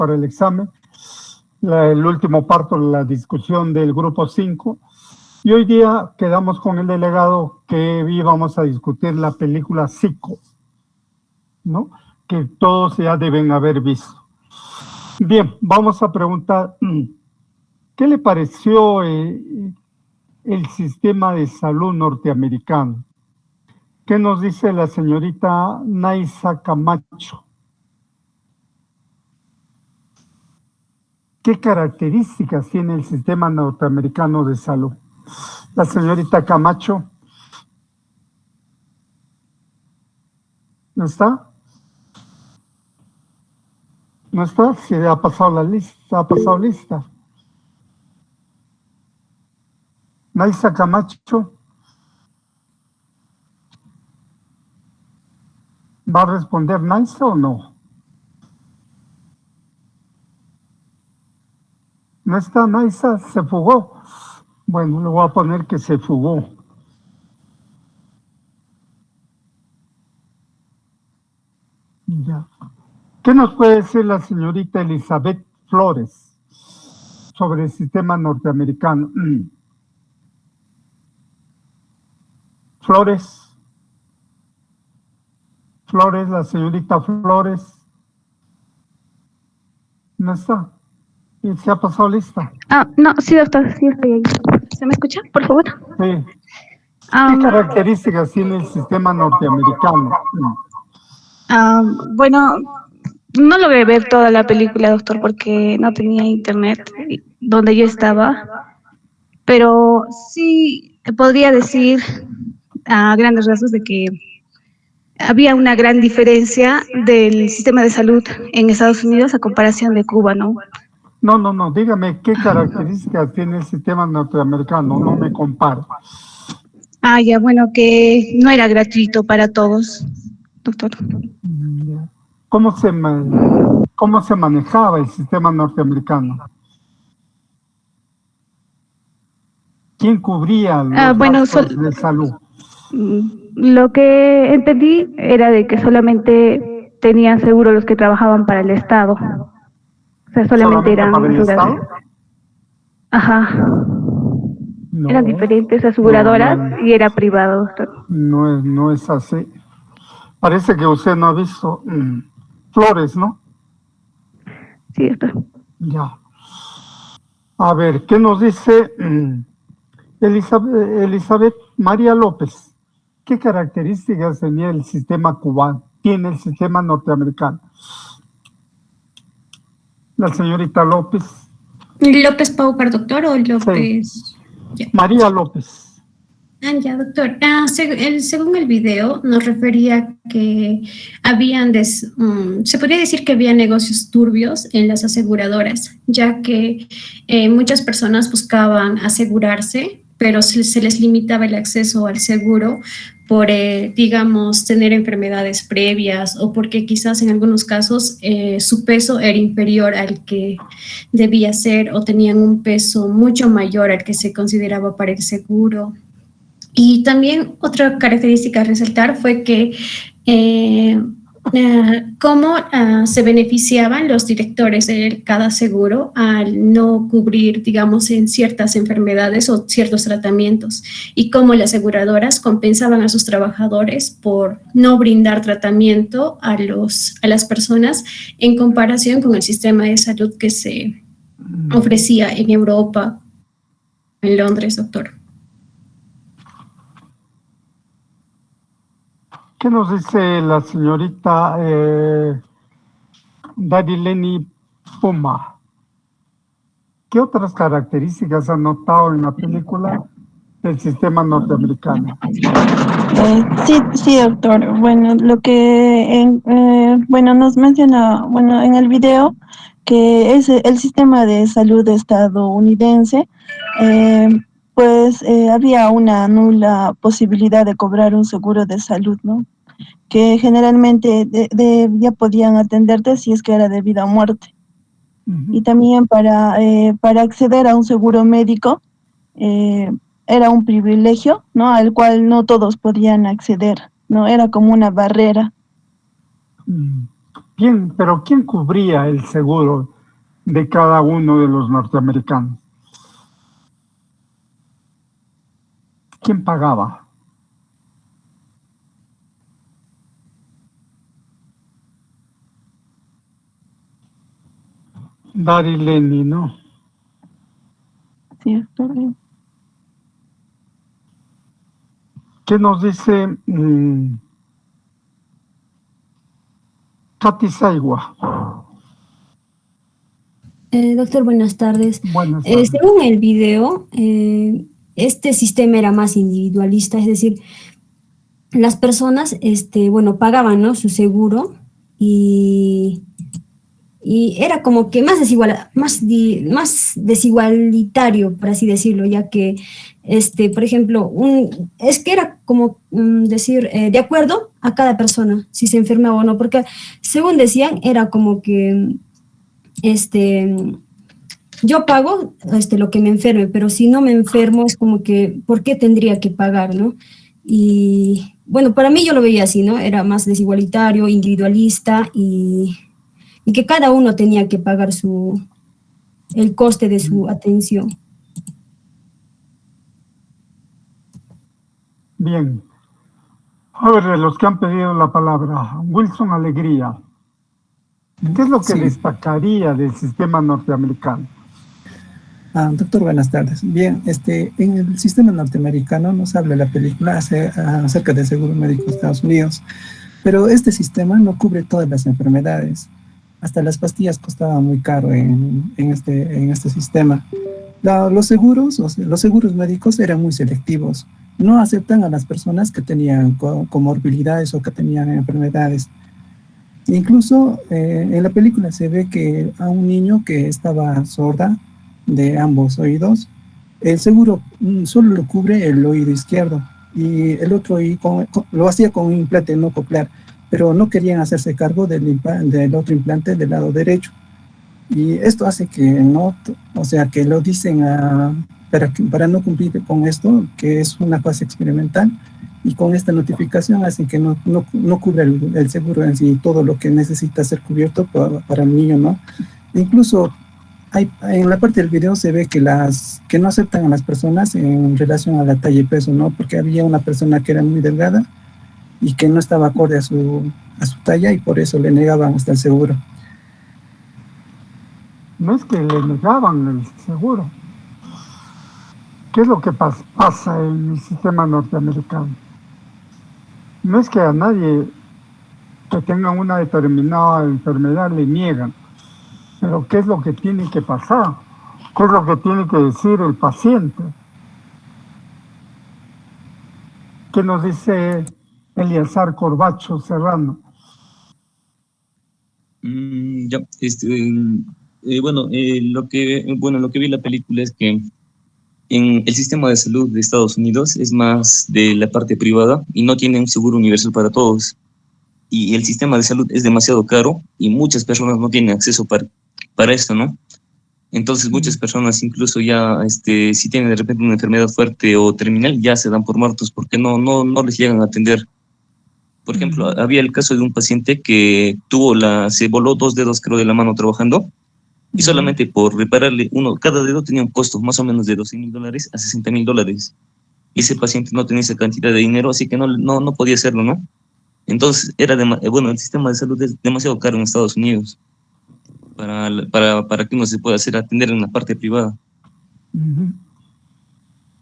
para el examen. El último parto, la discusión del grupo 5. Y hoy día quedamos con el delegado que íbamos a discutir la película Psico, ¿no? Que todos ya deben haber visto. Bien, vamos a preguntar, ¿qué le pareció el sistema de salud norteamericano? ¿Qué nos dice la señorita Naisa Camacho? ¿Qué características tiene el sistema norteamericano de salud? La señorita Camacho. ¿No está? ¿No está? Si ha pasado la lista, ha pasado lista. Naisa Camacho. ¿Va a responder Naisa o no? ¿No está Naisa? ¿Se fugó? Bueno, le voy a poner que se fugó. Ya. ¿Qué nos puede decir la señorita Elizabeth Flores sobre el sistema norteamericano? Flores, la señorita Flores. ¿No está? ¿Y se ha pasado lista? No, sí, doctor, sí estoy ahí. ¿Se me escucha, por favor? Sí. ¿Qué características tiene el sistema norteamericano? Bueno, no logré ver toda la película, doctor, porque no tenía internet donde yo estaba, pero sí podría decir a grandes rasgos de que había una gran diferencia del sistema de salud en Estados Unidos a comparación de Cuba, ¿no? No, dígame qué características tiene el sistema norteamericano, no me comparo. Ya, bueno, que no era gratuito para todos, doctor. ¿Cómo se manejaba el sistema norteamericano? ¿Quién cubría los gastos de salud? Lo que entendí era de que solamente tenían seguro los que trabajaban para el Estado. O sea, solamente eran para el Estado. Ajá. No, eran diferentes aseguradoras y era privado, doctor. No es así. Parece que usted no ha visto Flores, ¿no? Sí, doctor. Ya. A ver, ¿qué nos dice Elizabeth María López? ¿Qué características tenía el sistema cubano? Tiene el sistema norteamericano. La señorita López. ¿López Paucar, doctor, o López? Sí. María López. Ya, doctor. Según el video, nos refería que habían, se podría decir que había negocios turbios en las aseguradoras, ya que muchas personas buscaban asegurarse, pero se les limitaba el acceso al seguro por, digamos, tener enfermedades previas o porque quizás en algunos casos su peso era inferior al que debía ser o tenían un peso mucho mayor al que se consideraba para el seguro. Y también otra característica a resaltar fue que cómo se beneficiaban los directores de cada seguro al no cubrir, digamos, en ciertas enfermedades o ciertos tratamientos, y cómo las aseguradoras compensaban a sus trabajadores por no brindar tratamiento a las personas en comparación con el sistema de salud que se ofrecía en Europa, en Londres, doctor. ¿Qué nos dice la señorita Darileni Puma? ¿Qué otras características han notado en la película del sistema norteamericano? Sí, doctor. Bueno, lo que nos menciona, en el video, que es el sistema de salud estadounidense, había una nula posibilidad de cobrar un seguro de salud, ¿no? Que generalmente ya podían atenderte si es que era de vida o muerte. Uh-huh. Y también para acceder a un seguro médico era un privilegio, ¿no? Al cual no todos podían acceder, ¿no? Era como una barrera. Bien, pero ¿quién cubría el seguro de cada uno de los norteamericanos? ¿Quién pagaba? Dari Lenny, ¿no? Cierto. ¿Qué nos dice Katy Saigua? Doctor, buenas tardes. Buenas tardes. Según el video, este sistema era más individualista, es decir, las personas, bueno, pagaban, ¿no?, su seguro y, y era como que más desigualitario, por así decirlo, ya que, por ejemplo, es que era como decir, de acuerdo a cada persona, si se enfermaba o no, porque según decían, era como que, yo pago lo que me enferme, pero si no me enfermo es como que, ¿por qué tendría que pagar, no? Y bueno, para mí yo lo veía así, ¿no? Era más desigualitario, individualista y que cada uno tenía que pagar el coste de su atención. Bien. A ver, de los que han pedido la palabra, Wilson Alegría. ¿Qué es lo que Sí. destacaría del sistema norteamericano? Doctor, buenas tardes. Bien, en el sistema norteamericano nos habla la película acerca del seguro médico de Estados Unidos, pero este sistema no cubre todas las enfermedades. Hasta las pastillas costaban muy caro en este sistema. Los seguros, o sea, los seguros médicos eran muy selectivos. No aceptan a las personas que tenían comorbilidades o que tenían enfermedades. Incluso en la película se ve que a un niño que estaba sorda de ambos oídos, el seguro solo lo cubre el oído izquierdo y el otro oído lo hacía con un implante no coclear, pero no querían hacerse cargo del otro implante del lado derecho. Y esto hace que no, o sea, que lo dicen para no cumplir con esto, que es una fase experimental, y con esta notificación hacen que no cubre el seguro en sí todo lo que necesita ser cubierto para el niño, ¿no? Incluso en la parte del video se ve que no aceptan a las personas en relación a la talla y peso, ¿no? Porque había una persona que era muy delgada y que no estaba acorde a su talla y por eso le negaban hasta el seguro. No es que le negaban el seguro. ¿Qué es lo que pasa en el sistema norteamericano? No es que a nadie que tenga una determinada enfermedad le niegan, pero ¿qué es lo que tiene que pasar? ¿Qué es lo que tiene que decir el paciente? ¿Qué nos dice Eliazar Corbacho Serrano? Ya, lo que vi en la película es que en el sistema de salud de Estados Unidos es más de la parte privada y no tiene un seguro universal para todos. Y el sistema de salud es demasiado caro y muchas personas no tienen acceso para esto, ¿no? Entonces muchas personas incluso ya, si tienen de repente una enfermedad fuerte o terminal, ya se dan por muertos porque no les llegan a atender. Por ejemplo, había el caso de un paciente que se voló 2 dedos, creo, de la mano trabajando, y solamente por repararle cada dedo tenía un costo más o menos de $12,000 a $60,000. Y ese paciente no tenía esa cantidad de dinero, así que no podía hacerlo, ¿no? Entonces, el sistema de salud es demasiado caro en Estados Unidos para que uno se pueda atender en la parte privada.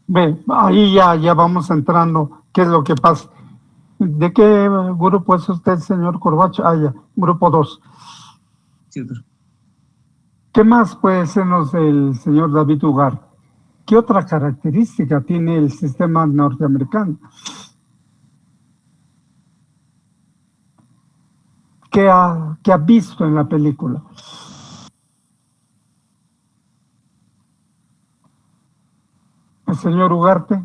Ve, ahí ya vamos entrando. ¿Qué es lo que pasa? ¿De qué grupo es usted, señor Corbacho? Ya, grupo 2. Sí, doctor. ¿Qué más puede sernos el señor David Ugar? ¿Qué otra característica tiene el sistema norteamericano? ¿Qué ha visto en la película? El señor Ugarte.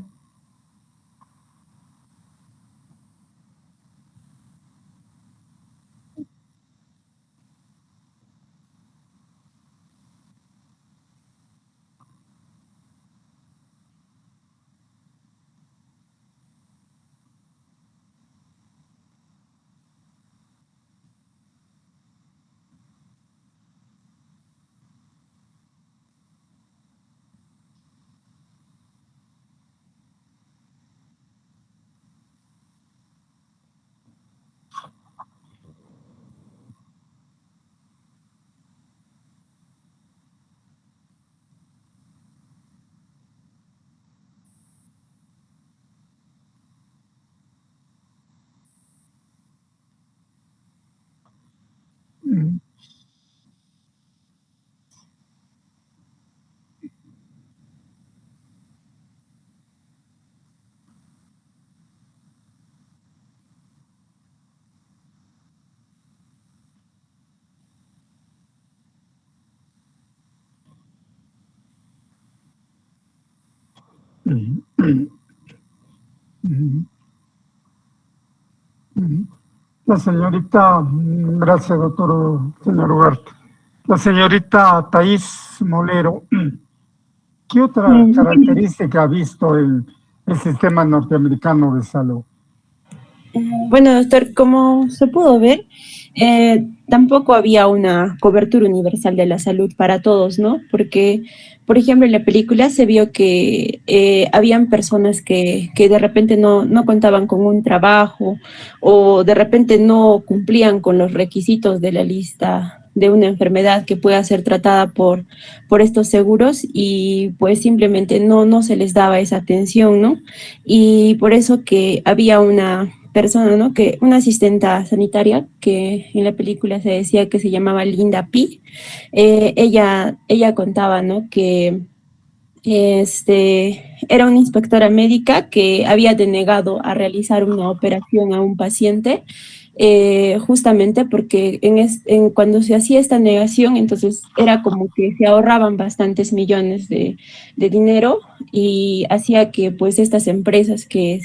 La señorita, gracias doctor, señor Ugarte. La señorita Thais Molero, ¿qué otra característica ha visto el sistema norteamericano de salud? Bueno, doctor, como se pudo ver, tampoco había una cobertura universal de la salud para todos, ¿no? Porque, por ejemplo, en la película se vio que habían personas que de repente no contaban con un trabajo o de repente no cumplían con los requisitos de la lista de una enfermedad que pueda ser tratada por estos seguros y pues simplemente no se les daba esa atención, ¿no? Y por eso que había una persona, ¿no? Que una asistenta sanitaria que en la película se decía que se llamaba Linda P. Ella contaba, ¿no? Que era una inspectora médica que había denegado a realizar una operación a un paciente justamente porque cuando se hacía esta negación, entonces era como que se ahorraban bastantes millones de dinero y hacía que pues estas empresas que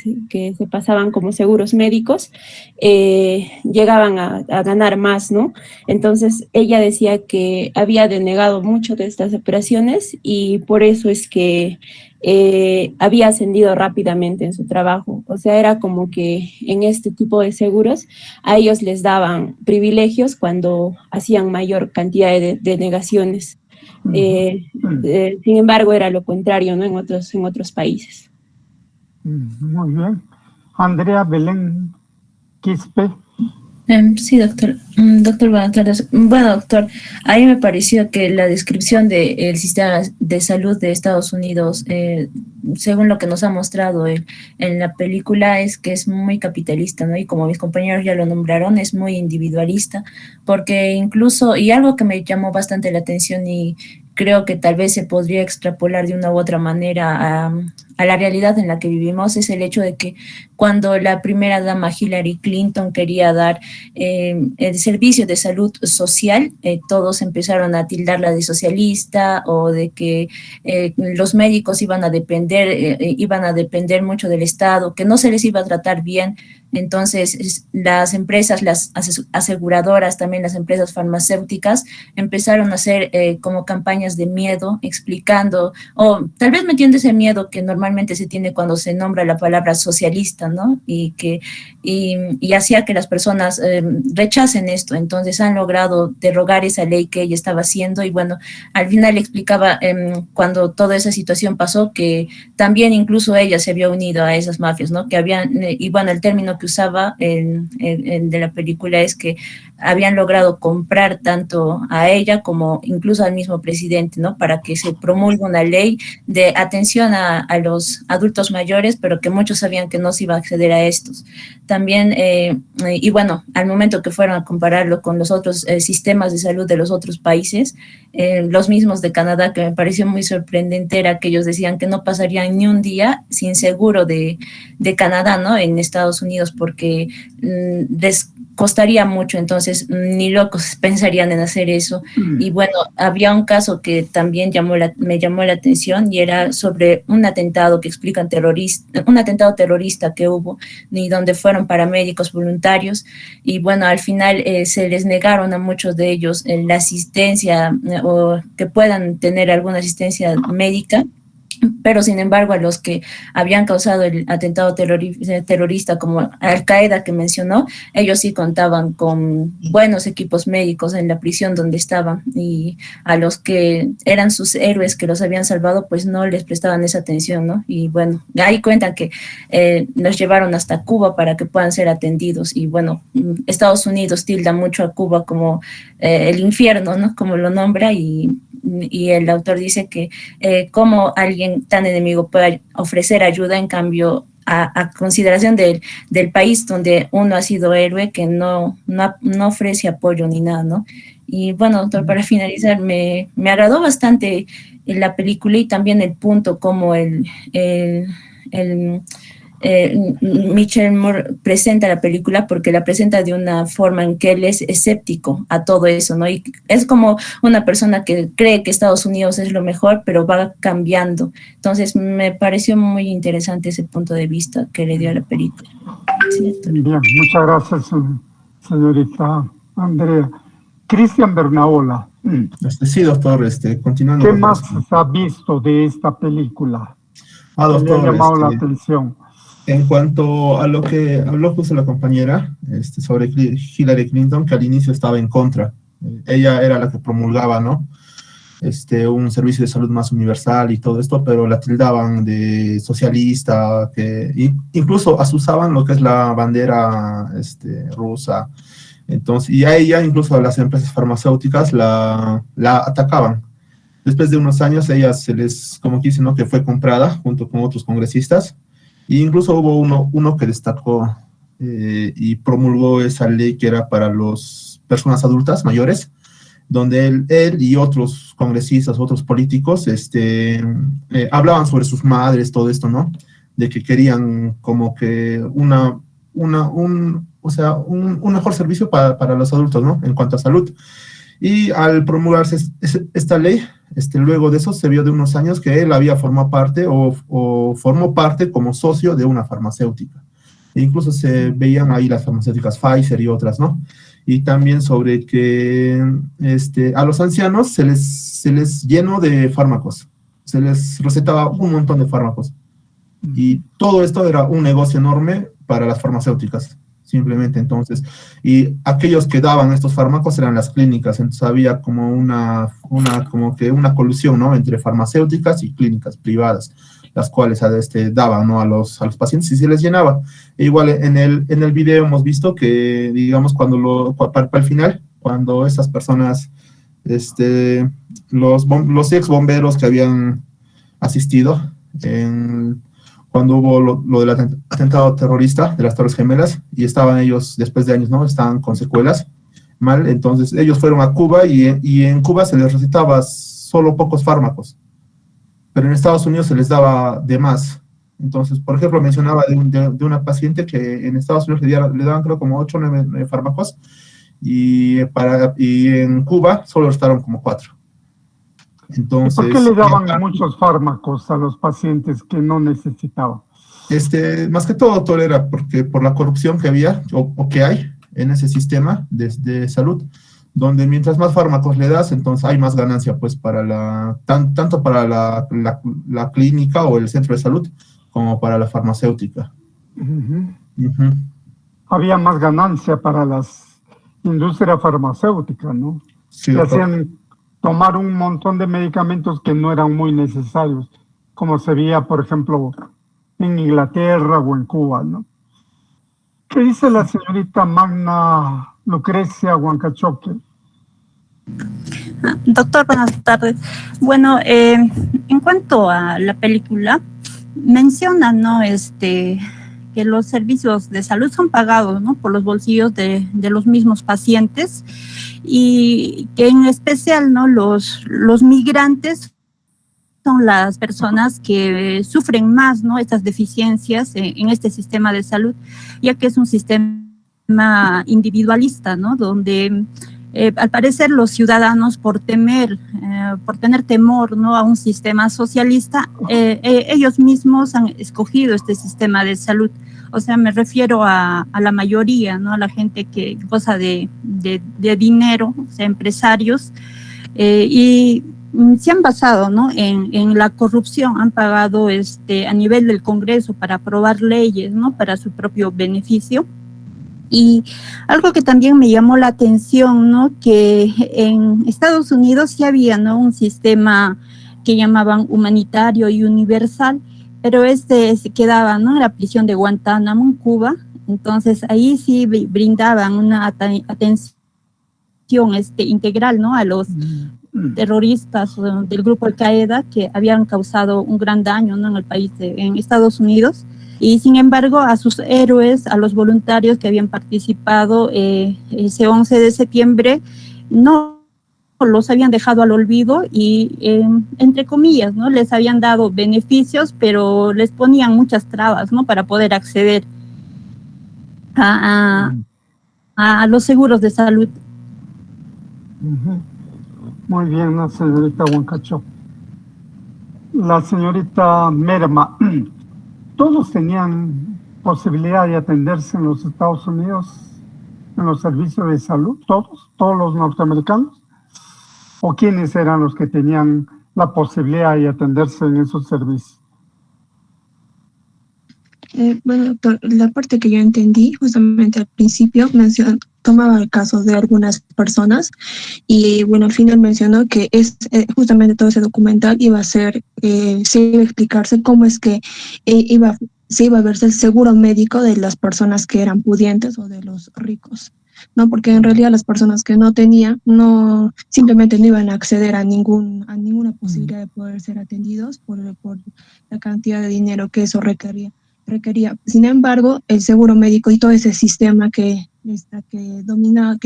se pasaban como seguros médicos llegaban a ganar más, ¿no? Entonces ella decía que había denegado mucho de estas operaciones y por eso es que había ascendido rápidamente en su trabajo. O sea, era como que en este tipo de seguros a ellos les daban privilegios cuando hacían mayor cantidad de negaciones. Sin embargo, era lo contrario, ¿no? En otros países. Muy bien. Andrea Belén Quispe. Sí, doctor. Doctor, buenas tardes. Bueno, doctor, a mí me pareció que la descripción del sistema de salud de Estados Unidos, según lo que nos ha mostrado en la película, es que es muy capitalista, ¿no? Y como mis compañeros ya lo nombraron, es muy individualista, porque incluso, y algo que me llamó bastante la atención y creo que tal vez se podría extrapolar de una u otra manera a la realidad en la que vivimos, es el hecho de que cuando la primera dama Hillary Clinton quería dar el servicio de salud social, todos empezaron a tildarla de socialista o de que los médicos iban a depender mucho del Estado, que no se les iba a tratar bien. Entonces, las empresas, las aseguradoras, también las empresas farmacéuticas, empezaron a hacer como campañas de miedo, explicando, o tal vez metiendo ese miedo que normalmente se tiene cuando se nombra la palabra socialista, ¿no? Y hacía que las personas rechacen esto. Entonces, han logrado derogar esa ley que ella estaba haciendo y bueno, al final explicaba cuando toda esa situación pasó que también incluso ella se había unido a esas mafias, ¿no? Que habían, y bueno, el término que usaba de la película es que habían logrado comprar tanto a ella como incluso al mismo presidente, ¿no? Para que se promulgue una ley de atención a los adultos mayores, pero que muchos sabían que no se iba a acceder a estos. También, y bueno, al momento que fueron a compararlo con los otros sistemas de salud de los otros países, los mismos de Canadá, que me pareció muy sorprendente, era que ellos decían que no pasarían ni un día sin seguro de Canadá, ¿no? En Estados Unidos, porque les costaría mucho, entonces ni locos pensarían en hacer eso. Y bueno, había un caso que también me llamó la atención y era sobre un atentado que explican un atentado terrorista que hubo y donde fueron paramédicos voluntarios y bueno, al final se les negaron a muchos de ellos la asistencia o que puedan tener alguna asistencia médica. Pero sin embargo a los que habían causado el atentado terrorista como Al-Qaeda que mencionó, ellos sí contaban con buenos equipos médicos en la prisión donde estaban y a los que eran sus héroes que los habían salvado pues no les prestaban esa atención, ¿no? Y bueno, ahí cuentan que los llevaron hasta Cuba para que puedan ser atendidos y bueno, Estados Unidos tilda mucho a Cuba como el infierno, ¿no? Como lo nombra y el autor dice que cómo alguien tan enemigo puede ofrecer ayuda en cambio a consideración del país donde uno ha sido héroe que no ofrece apoyo ni nada, ¿no? Y bueno, doctor, para finalizar, me agradó bastante la película y también el punto como Michel Moore presenta la película, porque la presenta de una forma en que él es escéptico a todo eso, ¿no? Y es como una persona que cree que Estados Unidos es lo mejor, pero va cambiando. Entonces me pareció muy interesante ese punto de vista que le dio a la película. ¿Cierto? Bien, muchas gracias, señorita Andrea. Cristian Bernaola. Sí, doctor, continuando. ¿Qué más se ha visto de esta película? Doctor, ¿Le ha llamado la atención? En cuanto a lo que habló justo la compañera sobre Hillary Clinton, que al inicio estaba en contra. Ella era la que promulgaba, ¿no? Un servicio de salud más universal y todo esto, pero la tildaban de socialista, incluso asusaban lo que es la bandera rusa. Entonces, y a ella, incluso a las empresas farmacéuticas, la atacaban. Después de unos años, ella se les, como que dicen, ¿no?, que fue comprada junto con otros congresistas. E incluso hubo uno que destacó y promulgó esa ley que era para las personas adultas mayores, donde él y otros congresistas, otros políticos, hablaban sobre sus madres, todo esto, ¿no? De que querían como que un mejor servicio para los adultos, ¿no? En cuanto a salud. Y al promulgarse esta ley, luego de eso se vio de unos años que él había formado parte o formó parte como socio de una farmacéutica. E incluso se veían ahí las farmacéuticas Pfizer y otras, ¿no? Y también sobre que a los ancianos se les llenó de fármacos, se les recetaba un montón de fármacos. Y todo esto era un negocio enorme para las farmacéuticas, simplemente. Entonces, y aquellos que daban estos fármacos eran las clínicas. Entonces había como una colusión, ¿no?, entre farmacéuticas y clínicas privadas, las cuales daban, ¿no?, a los pacientes, y se les llenaba. E igual en el video hemos visto que, digamos, para el final, cuando estas personas, los ex bomberos que habían asistido cuando hubo lo del atentado terrorista de las Torres Gemelas, y estaban ellos, después de años, ¿no?, estaban con secuelas, mal. Entonces ellos fueron a Cuba y en Cuba se les recetaba solo pocos fármacos, pero en Estados Unidos se les daba de más. Entonces, por ejemplo, mencionaba de una paciente que en Estados Unidos le daban creo como 8 o 9 fármacos, y en Cuba solo estaban como 4. Entonces, ¿por qué le daban muchos fármacos a los pacientes que no necesitaban? Más que todo, doctor, era porque por la corrupción que había o que hay en ese sistema de salud, donde mientras más fármacos le das, entonces hay más ganancia, pues, para tanto para la clínica o el centro de salud, como para la farmacéutica. Había más ganancia para las industrias farmacéuticas, ¿no? Sí, que hacían tomar un montón de medicamentos que no eran muy necesarios, como se veía, por ejemplo, en Inglaterra o en Cuba, ¿no? ¿Qué dice la señorita Magna Lucrecia Huancachoque? Doctor, buenas tardes. Bueno, en cuanto a la película, menciona, ¿no?, que los servicios de salud son pagados, ¿no?, por los bolsillos de los mismos pacientes, y que en especial, ¿no?, los migrantes son las personas que sufren más, ¿no?, estas deficiencias en este sistema de salud, ya que es un sistema individualista, ¿no?, donde al parecer los ciudadanos, por tener temor, ¿no?, a un sistema socialista, ellos mismos han escogido este sistema de salud. O sea, me refiero a la mayoría, ¿no?, a la gente que goza de dinero, o sea, empresarios, y se han basado, ¿no?, en la corrupción. Han pagado a nivel del Congreso para aprobar leyes, ¿no?, para su propio beneficio. Y algo que también me llamó la atención, ¿no?, que en Estados Unidos sí había, ¿no?, un sistema que llamaban humanitario y universal, pero se quedaba, ¿no?, en la prisión de Guantánamo, en Cuba. Entonces ahí sí brindaban una atención integral, ¿no?, a los terroristas del grupo Al-Qaeda que habían causado un gran daño, ¿no?, en el país, en Estados Unidos. Y sin embargo, a sus héroes, a los voluntarios que habían participado ese 11 de septiembre, no los habían dejado al olvido y, entre comillas, ¿no? Les habían dado beneficios, pero les ponían muchas trabas, ¿no? Para poder acceder a los seguros de salud. Muy bien, la señorita Huancacho. La señorita Merma, ¿todos tenían posibilidad de atenderse en los Estados Unidos en los servicios de salud? ¿Todos los norteamericanos? ¿O quiénes eran los que tenían la posibilidad de atenderse en esos servicios? Bueno, doctor, la parte que yo entendí justamente al principio tomaba el caso de algunas personas y bueno, al final mencionó que justamente todo ese documental iba a ser, se iba a explicarse cómo es que se iba a verse el seguro médico de las personas que eran pudientes o de los ricos, ¿no? Porque en realidad las personas que no tenían, simplemente no iban a acceder a ninguna posibilidad de poder ser atendidos por la cantidad de dinero que eso requería. Sin embargo, el seguro médico y todo ese sistema que dominaba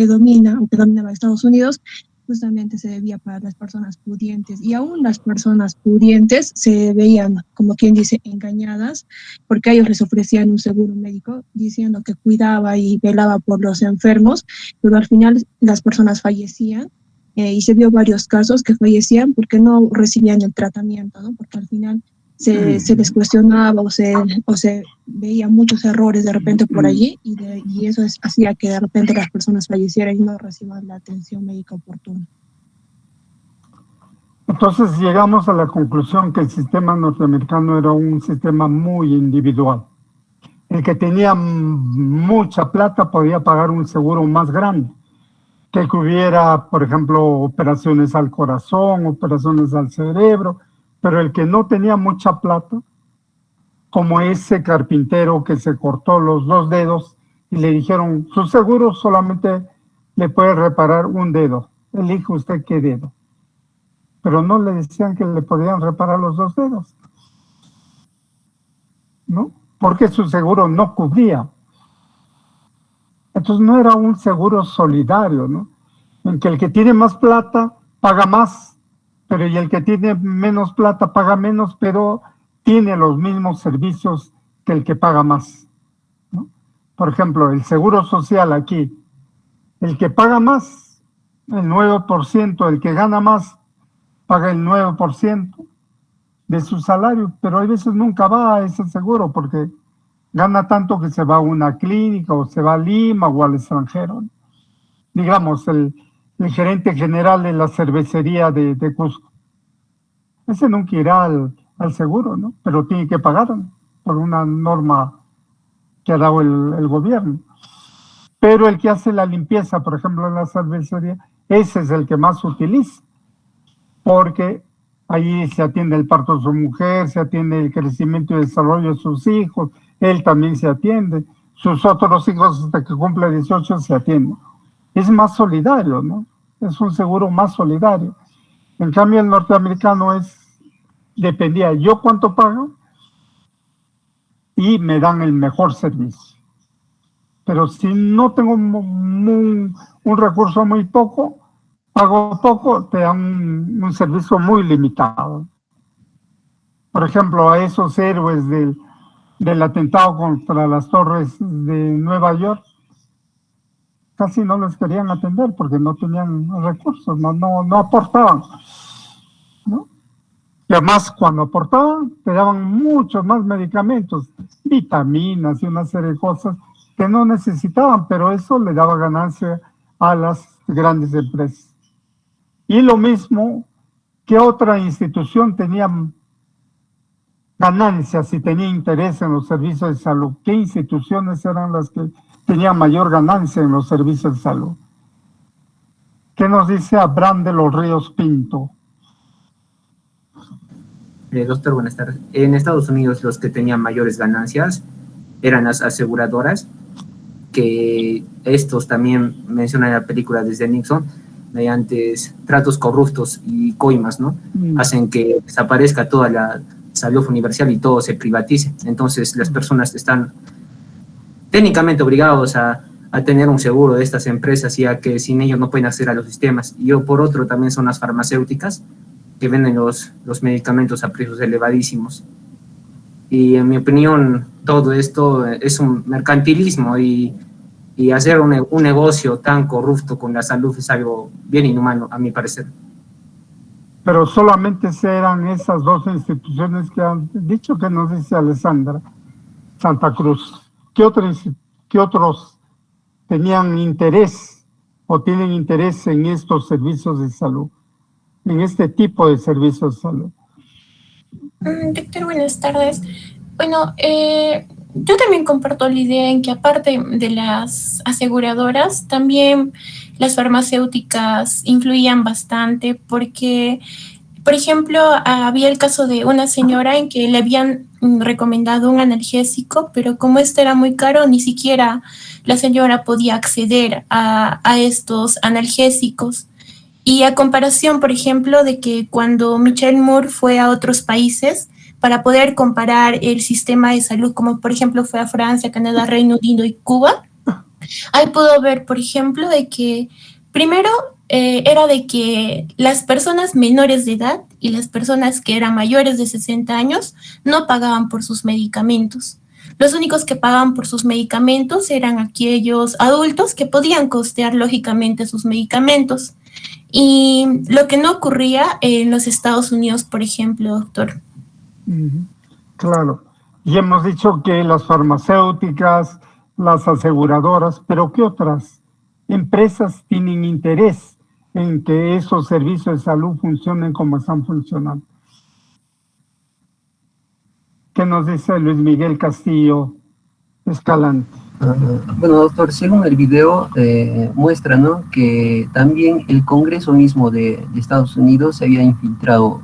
Estados Unidos, justamente se debía para las personas pudientes. Y aún las personas pudientes se veían, como quien dice, engañadas, porque a ellos les ofrecían un seguro médico diciendo que cuidaba y velaba por los enfermos, pero al final las personas fallecían. Y se vio varios casos que fallecían porque no recibían el tratamiento, ¿no? Porque al final se les cuestionaba o se veía muchos errores de repente por allí y eso hacía que de repente las personas fallecieran y no reciban la atención médica oportuna. Entonces llegamos a la conclusión que el sistema norteamericano era un sistema muy individual. El que tenía mucha plata podía pagar un seguro más grande, que hubiera, por ejemplo, operaciones al corazón, operaciones al cerebro, pero el que no tenía mucha plata, como ese carpintero que se cortó los 2 dedos y le dijeron, su seguro solamente le puede reparar un dedo, elige usted qué dedo. Pero no le decían que le podían reparar los 2 dedos, ¿no? Porque su seguro no cubría. Entonces no era un seguro solidario, ¿no? En que el que tiene más plata paga más, pero y el que tiene menos plata paga menos, pero tiene los mismos servicios que el que paga más, ¿no? Por ejemplo, el seguro social aquí, el que paga más, el 9%, el que gana más, paga el 9% de su salario, pero hay veces nunca va a ese seguro porque gana tanto que se va a una clínica o se va a Lima o al extranjero, ¿no? Digamos, el gerente general de la cervecería de Cusco. Ese nunca irá al seguro, ¿no? Pero tiene que pagar por una norma que ha dado el gobierno. Pero el que hace la limpieza, por ejemplo, en la cervecería, ese es el que más utiliza, porque ahí se atiende el parto de su mujer, se atiende el crecimiento y desarrollo de sus hijos, él también se atiende, sus otros hijos hasta que cumple 18 se atienden. Es más solidario, ¿no? Es un seguro más solidario. En cambio, el norteamericano dependía yo cuánto pago y me dan el mejor servicio. Pero si no tengo un recurso muy poco, pago poco, te dan un servicio muy limitado. Por ejemplo, a esos héroes del atentado contra las torres de Nueva York, casi no les querían atender porque no tenían recursos, no aportaban, ¿no? Y además, cuando aportaban, te daban muchos más medicamentos, vitaminas y una serie de cosas que no necesitaban, pero eso le daba ganancia a las grandes empresas. Y lo mismo que otra institución tenía ganancias y tenía interés en los servicios de salud. ¿Qué instituciones eran las que tenían mayor ganancia en los servicios de salud? ¿Qué nos dice Abraham de los Ríos Pinto? Doctor, buenas tardes. En Estados Unidos los que tenían mayores ganancias eran las aseguradoras, que estos también mencionan en la película desde Nixon, mediante tratos corruptos y coimas, ¿no? Hacen que desaparezca toda la salud universal y todo se privatice. Entonces las personas están técnicamente obligados a a tener un seguro de estas empresas, ya que sin ellos no pueden acceder a los sistemas. Y por otro también son las farmacéuticas que venden los medicamentos a precios elevadísimos. Y en mi opinión, todo esto es un mercantilismo y hacer un negocio tan corrupto con la salud es algo bien inhumano, a mi parecer. Pero solamente eran esas dos instituciones que han dicho, que nos dice Alessandra, Santa Cruz. ¿Qué otros tenían interés o tienen interés en estos servicios de salud, en este tipo de servicios de salud? Doctor, buenas tardes. Bueno, yo también comparto la idea en que aparte de las aseguradoras, también las farmacéuticas influían bastante porque, por ejemplo, había el caso de una señora en que le habían recomendado un analgésico, pero como este era muy caro, ni siquiera la señora podía acceder a estos analgésicos. Y a comparación, por ejemplo, de que cuando Michelle Moore fue a otros países para poder comparar el sistema de salud, como por ejemplo fue a Francia, Canadá, Reino Unido y Cuba, ahí pudo ver, por ejemplo, de que primero era de que las personas menores de edad y las personas que eran mayores de 60 años no pagaban por sus medicamentos. Los únicos que pagaban por sus medicamentos eran aquellos adultos que podían costear lógicamente sus medicamentos. Y lo que no ocurría en los Estados Unidos, por ejemplo, doctor. Claro. Y hemos dicho que las farmacéuticas, las aseguradoras, pero ¿qué otras empresas tienen interés en que esos servicios de salud funcionen como están funcionando? ¿Qué nos dice Luis Miguel Castillo Escalante? Bueno, doctor, según el video muestra, ¿no?, que también el Congreso mismo de Estados Unidos se había infiltrado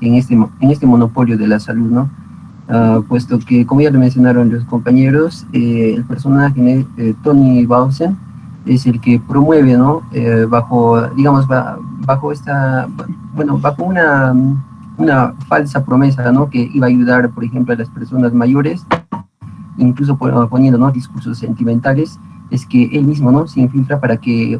en este monopolio de la salud, ¿no? Puesto que, como ya lo mencionaron los compañeros, el personaje Tony Bausen es el que promueve, ¿no?, bajo una falsa promesa, ¿no?, que iba a ayudar, por ejemplo, a las personas mayores, incluso poniendo, ¿no?, discursos sentimentales, es que él mismo, ¿no?, se infiltra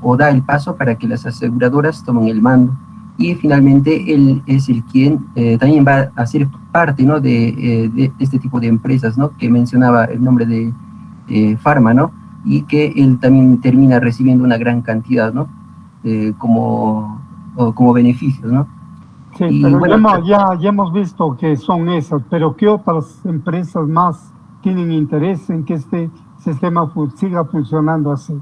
o da el paso para que las aseguradoras tomen el mando. Y finalmente él es el quien también va a ser parte, ¿no?, de este tipo de empresas, ¿no?, que mencionaba el nombre de Pharma, ¿no?, y que él también termina recibiendo una gran cantidad, ¿no?, como beneficios, ¿no? Sí, y pero bueno, ya hemos visto que son esas, pero ¿qué otras empresas más tienen interés en que este sistema siga funcionando así?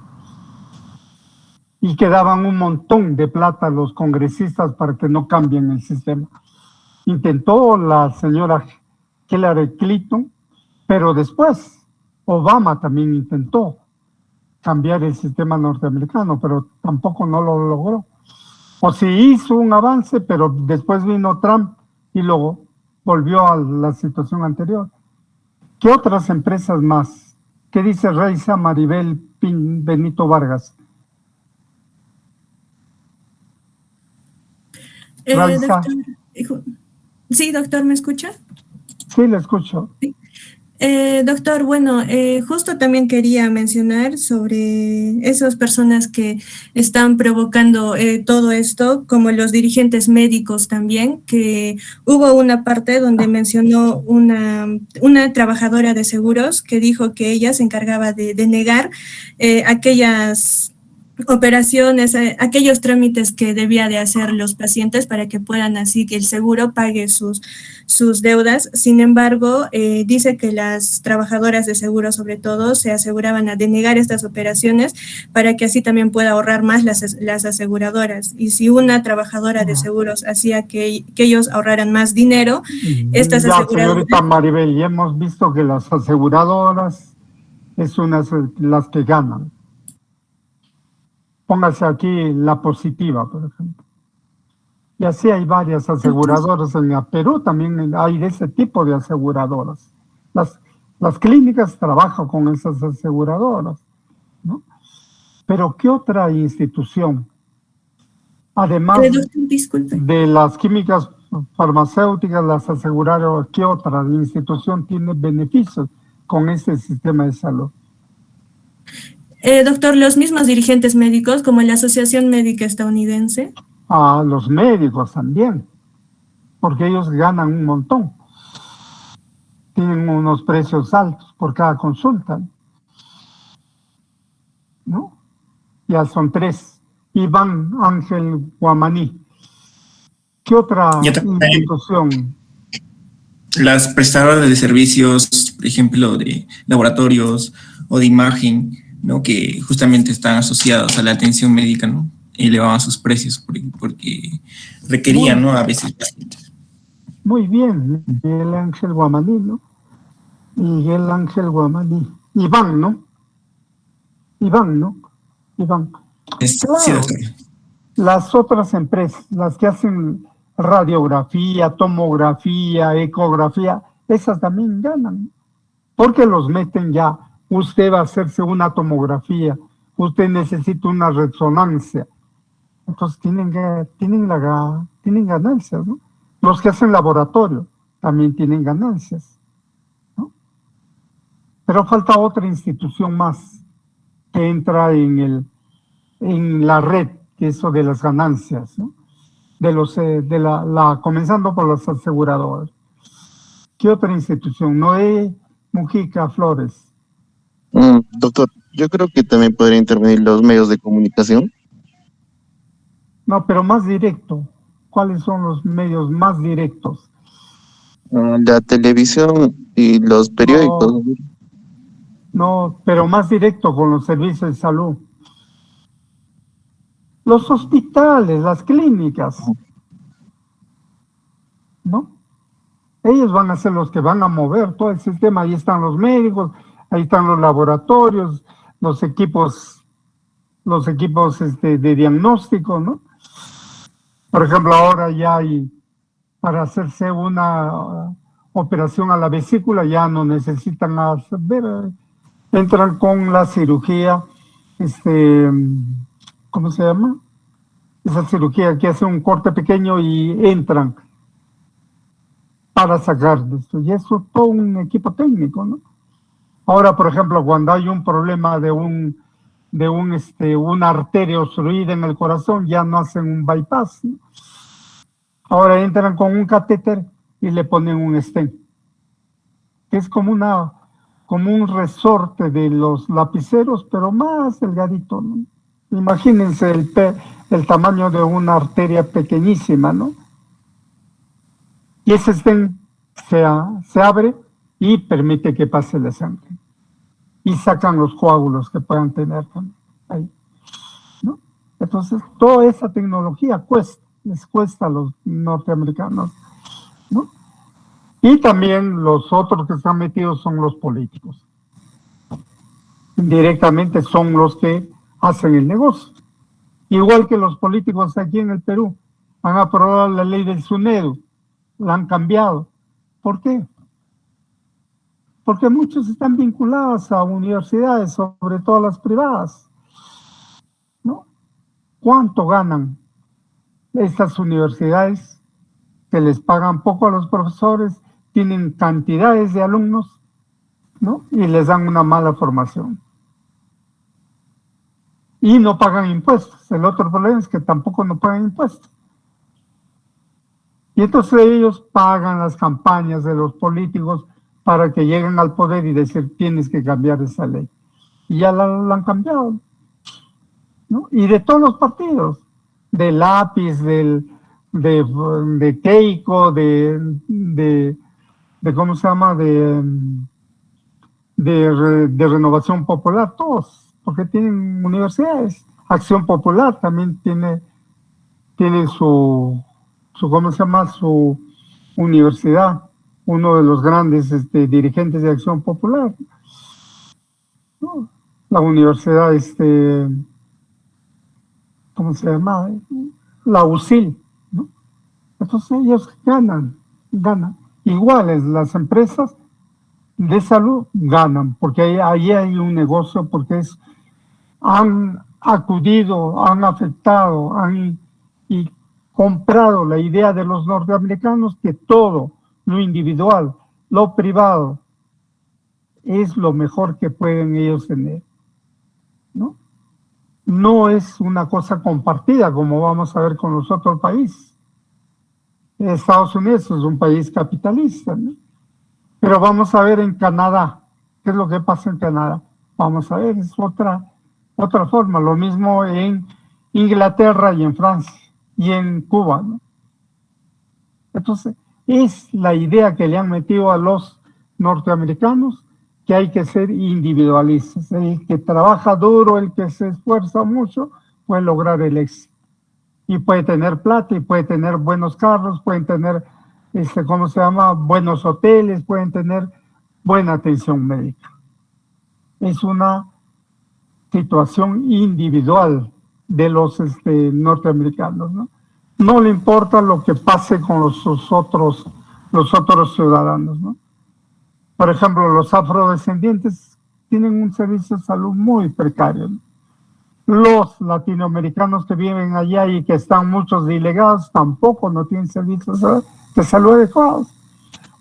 Y que daban un montón de plata a los congresistas para que no cambien el sistema. Intentó la señora Hillary Clinton, pero después Obama también intentó cambiar el sistema norteamericano, pero tampoco no lo logró. O sí hizo un avance, pero después vino Trump y luego volvió a la situación anterior. ¿Qué otras empresas más? ¿Qué dice Reisa Maribel Benito Vargas? Sí, doctor, ¿me escucha? Sí, le escucho. Sí. Doctor, bueno, justo también quería mencionar sobre esas personas que están provocando todo esto, como los dirigentes médicos también, que hubo una parte donde mencionó una trabajadora de seguros que dijo que ella se encargaba de negar aquellas operaciones, aquellos trámites que debía de hacer los pacientes para que puedan así que el seguro pague sus deudas. Sin embargo, dice que las trabajadoras de seguro sobre todo se aseguraban a denegar estas operaciones para que así también pueda ahorrar más las aseguradoras. Y si una trabajadora de seguros hacía que ellos ahorraran más dinero, estas aseguradoras... Señorita Maribel, ya hemos visto que las aseguradoras es las que ganan. Póngase aquí la positiva, por ejemplo. Y así hay varias aseguradoras. En Perú también hay de ese tipo de aseguradoras. Las clínicas trabajan con esas aseguradoras, ¿no? Pero ¿qué otra institución? Además de las químicas farmacéuticas, las aseguradoras, ¿qué otra institución tiene beneficios con este sistema de salud? Doctor, los mismos dirigentes médicos, como la Asociación Médica Estadounidense. A los médicos también, porque ellos ganan un montón. Tienen unos precios altos por cada consulta, ¿no? Ya son 3. Iván Ángel Guamaní. ¿Qué otra institución? Las prestadoras de servicios, por ejemplo, de laboratorios o de imagen, ¿no? Que justamente están asociados a la atención médica, ¿no? Elevaban sus precios porque requerían, ¿no? A veces pacientes. Muy bien, Miguel Ángel Guamaní, ¿no? Miguel Ángel Guamaní. Iván, ¿no? Iván. Sí, doctor. Las otras empresas, las que hacen radiografía, tomografía, ecografía, esas también ganan, porque los meten ya. Usted va a hacerse una tomografía, usted necesita una resonancia. Entonces tienen ganancias, ¿no? Los que hacen laboratorio también tienen ganancias, ¿no? Pero falta otra institución más que entra en la red, que eso de las ganancias, ¿no? Comenzando por las aseguradoras. ¿Qué otra institución? Noé Mujica Flores. Doctor, yo creo que también podría intervenir los medios de comunicación. No, pero más directo. ¿Cuáles son los medios más directos? La televisión y los periódicos. No, pero más directo con los servicios de salud. Los hospitales, las clínicas, ¿no? Ellos van a ser los que van a mover todo el sistema. Ahí están los médicos, ahí están los laboratorios, los equipos de diagnóstico, ¿no? Por ejemplo, ahora ya hay, para hacerse una operación a la vesícula, ya no necesitan entran con la cirugía, ¿cómo se llama? Esa cirugía que hace un corte pequeño y entran para sacar de esto. Y eso es todo un equipo técnico, ¿no? Ahora, por ejemplo, cuando hay un problema de una arteria obstruida en el corazón, ya no hacen un bypass, ¿no? Ahora entran con un catéter y le ponen un stent. Es como un resorte de los lapiceros, pero más delgadito, ¿no? Imagínense el tamaño de una arteria pequeñísima, ¿no? Y ese stent se abre y permite que pase la sangre. Y sacan los coágulos que puedan tener ahí, ¿no? Entonces, toda esa tecnología les cuesta a los norteamericanos, ¿no? Y también los otros que están metidos son los políticos. Indirectamente son los que hacen el negocio. Igual que los políticos aquí en el Perú han aprobado la ley del SUNEDU, la han cambiado. ¿Por qué? Porque muchos están vinculados a universidades, sobre todo las privadas, ¿no? ¿Cuánto ganan estas universidades que les pagan poco a los profesores, tienen cantidades de alumnos, ¿no? Y les dan una mala formación? Y no pagan impuestos. El otro problema es que tampoco no pagan impuestos. Y entonces ellos pagan las campañas de los políticos para que lleguen al poder y decir, tienes que cambiar esa ley. Y ya la han cambiado, ¿no? Y de todos los partidos, de Lápiz, de Keiko, de ¿cómo se llama? De Renovación Popular, todos, porque tienen universidades. Acción Popular también tiene su ¿cómo se llama? Su universidad, uno de los grandes dirigentes de Acción Popular, ¿no? La universidad, ¿cómo se llama? La UCIL, ¿no? Entonces ellos ganan. Iguales las empresas de salud ganan, porque ahí hay un negocio, porque han acudido, han afectado, y comprado la idea de los norteamericanos que todo lo individual, lo privado, es lo mejor que pueden ellos tener. ¿no? No es una cosa compartida como vamos a ver con los otros países. Estados Unidos es un país capitalista, ¿no? Pero vamos a ver en Canadá, ¿qué es lo que pasa en Canadá? Vamos a ver, es otra forma. Lo mismo en Inglaterra y en Francia y en Cuba, ¿no? Entonces, es la idea que le han metido a los norteamericanos, que hay que ser individualistas. El que trabaja duro, el que se esfuerza mucho, puede lograr el éxito. Y puede tener plata, y puede tener buenos carros, pueden tener, ¿cómo se llama?, buenos hoteles, pueden tener buena atención médica. Es una situación individual de los norteamericanos, ¿no? No le importa lo que pase con los otros ciudadanos, ¿no? Por ejemplo, los afrodescendientes tienen un servicio de salud muy precario, ¿no? Los latinoamericanos que viven allá y que están muchos ilegales tampoco no tienen servicios de salud adecuados.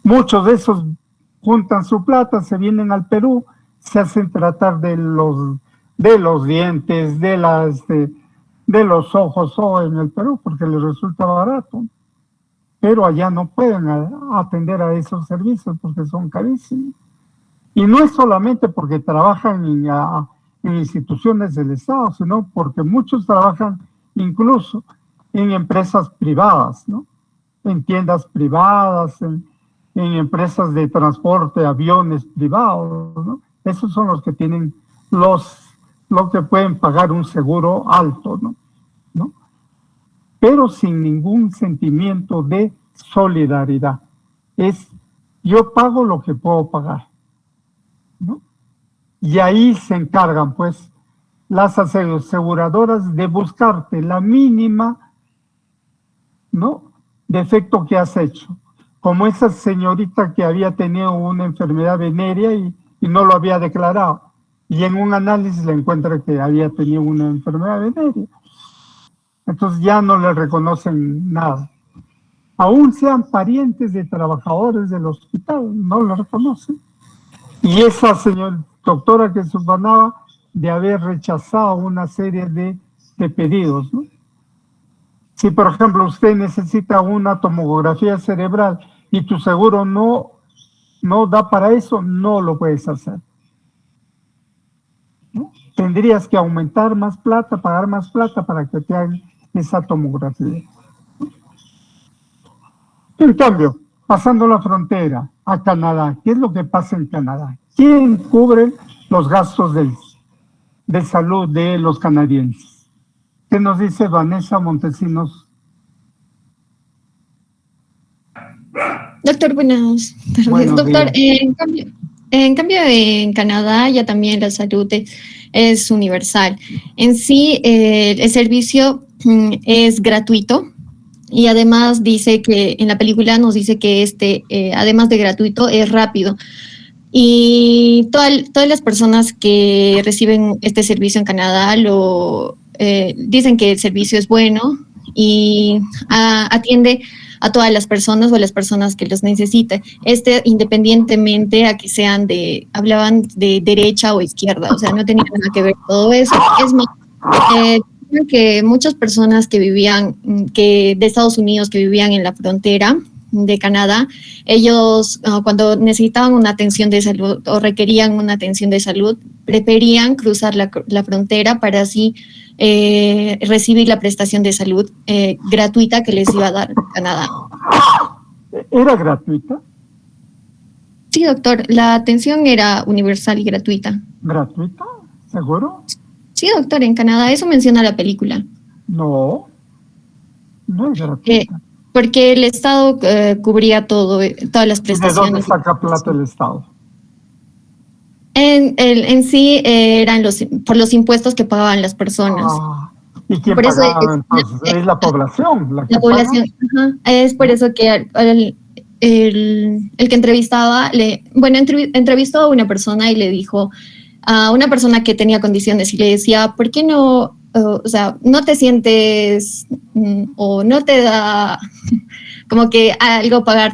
Muchos de esos juntan su plata, se vienen al Perú, se hacen tratar de los dientes, de los ojos en el Perú porque les resulta barato. Pero allá no pueden atender a esos servicios porque son carísimos. Y no es solamente porque trabajan en instituciones del Estado, sino porque muchos trabajan incluso en empresas privadas, ¿no? En tiendas privadas, en empresas de transporte, aviones privados, ¿no? Esos son los que tienen los que pueden pagar un seguro alto, ¿no? Pero sin ningún sentimiento de solidaridad. Es, yo pago lo que puedo pagar, ¿no? Y ahí se encargan, pues, las aseguradoras de buscarte la mínima, ¿no?, defecto que has hecho. Como esa señorita que había tenido una enfermedad venérea y no lo había declarado. Y en un análisis le encuentra que había tenido una enfermedad venérea. Entonces ya no le reconocen nada. Aún sean parientes de trabajadores del hospital, no le reconocen. Y esa doctora que suponaba de haber rechazado una serie de pedidos, ¿no? Si, por ejemplo, usted necesita una tomografía cerebral y tu seguro no da para eso, no lo puedes hacer, ¿no? Tendrías que aumentar más plata, pagar más plata para que te hagan esa tomografía. En cambio, pasando la frontera a Canadá, ¿qué es lo que pasa en Canadá? ¿Quién cubre los gastos de salud de los canadienses? ¿Qué nos dice Vanessa Montesinos? Doctor, buenas tardes. Doctor, en cambio en Canadá ya también la salud es universal. En sí, el servicio es gratuito y además dice que en la película nos dice que además de gratuito, es rápido. Y todas las personas que reciben este servicio en Canadá dicen que el servicio es bueno y atiende a todas las personas o a las personas que los necesiten. Independientemente a que sean hablaban de derecha o izquierda, o sea, no tenía nada que ver todo eso. Es más, que muchas personas de Estados Unidos que vivían en la frontera de Canadá, ellos cuando necesitaban una atención de salud o requerían una atención de salud, preferían cruzar la frontera para así recibir la prestación de salud gratuita que les iba a dar Canadá. ¿Era gratuita? Sí, doctor, la atención era universal y gratuita. ¿Gratuita? ¿Seguro? Sí, doctor, en Canadá, eso menciona la película. No es gratuita. Porque el Estado cubría todas las prestaciones. ¿De dónde saca plata el Estado? En sí eran por los impuestos que pagaban las personas. ¿Y quién pagaba entonces? Es la población. La población. Ajá. Es por eso que el que entrevistaba, entrevistó a una persona y le dijo a una persona que tenía condiciones y le decía, ¿por qué no, no te sientes o no te da como que algo pagar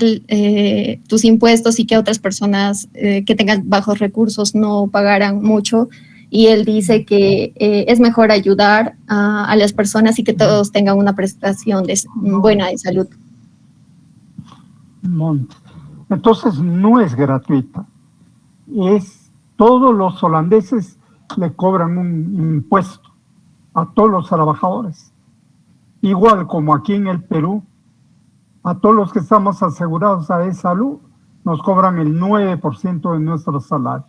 tus impuestos y que otras personas que tengan bajos recursos no pagaran mucho? y él dice que es mejor ayudar a las personas y que todos tengan una prestación buena de salud. Entonces no es gratuita, todos los holandeses le cobran un impuesto a todos los trabajadores, igual como aquí en el Perú, a todos los que estamos asegurados a salud nos cobran el 9% de nuestro salario,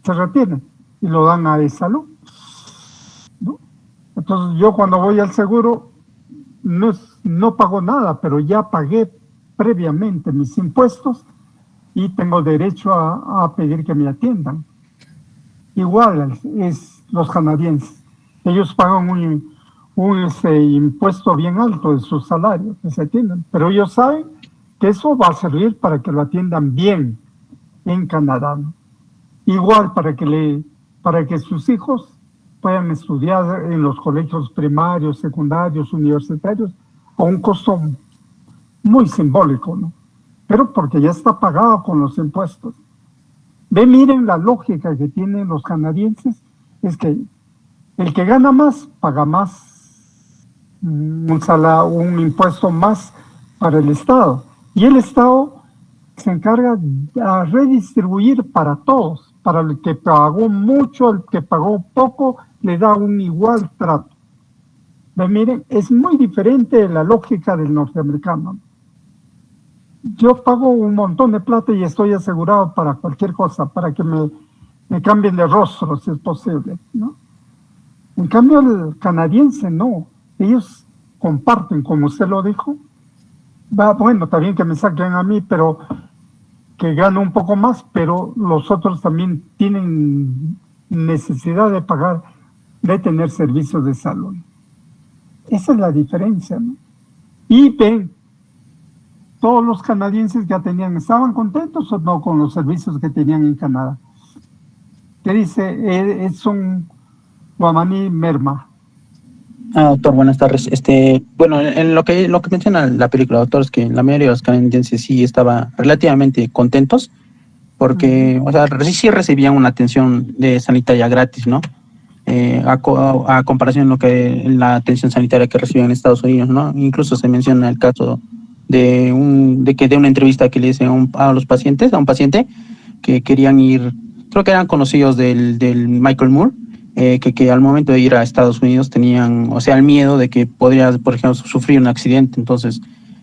se retienen y lo dan a salud, ¿no? Entonces yo cuando voy al seguro no pago nada, pero ya pagué previamente mis impuestos y tengo derecho a pedir que me atiendan. Igual es los canadienses, ellos pagan un impuesto bien alto de su salario, que se atienden, pero ellos saben que eso va a servir para que lo atiendan bien en Canadá, ¿no? Igual para que sus hijos puedan estudiar en los colegios primarios, secundarios, universitarios, a un costo muy simbólico, ¿no? Pero porque ya está pagado con los impuestos. Miren la lógica que tienen los canadienses, es que el que gana más, paga más, un impuesto más para el Estado. Y el Estado se encarga de redistribuir para todos, para el que pagó mucho, el que pagó poco, le da un igual trato. Miren, es muy diferente la lógica del norteamericano. Yo pago un montón de plata y estoy asegurado para cualquier cosa, para que me cambien de rostro, si es posible, ¿no? En cambio, el canadiense no. Ellos comparten, como usted lo dijo. Bueno, está bien que me saquen a mí, pero que gano un poco más, pero los otros también tienen necesidad de pagar, de tener servicios de salud. Esa es la diferencia, ¿no? Y ven, todos los canadienses ya ¿estaban contentos o no con los servicios que tenían en Canadá? ¿Qué dice? Es un Guamaní Merma. Doctor, buenas tardes. Bueno, en lo que menciona la película, doctor, es que la mayoría de los canadienses sí estaban relativamente contentos porque, o sea, sí recibían una atención sanitaria gratis, ¿no? A comparación de lo que la atención sanitaria que reciben en Estados Unidos, ¿no? Incluso se menciona el caso de una entrevista que le hicieron a un paciente que querían ir, creo que eran conocidos del Michael Moore, que al momento de ir a Estados Unidos tenían, o sea, el miedo de que podría, por ejemplo, sufrir un accidente. Entonces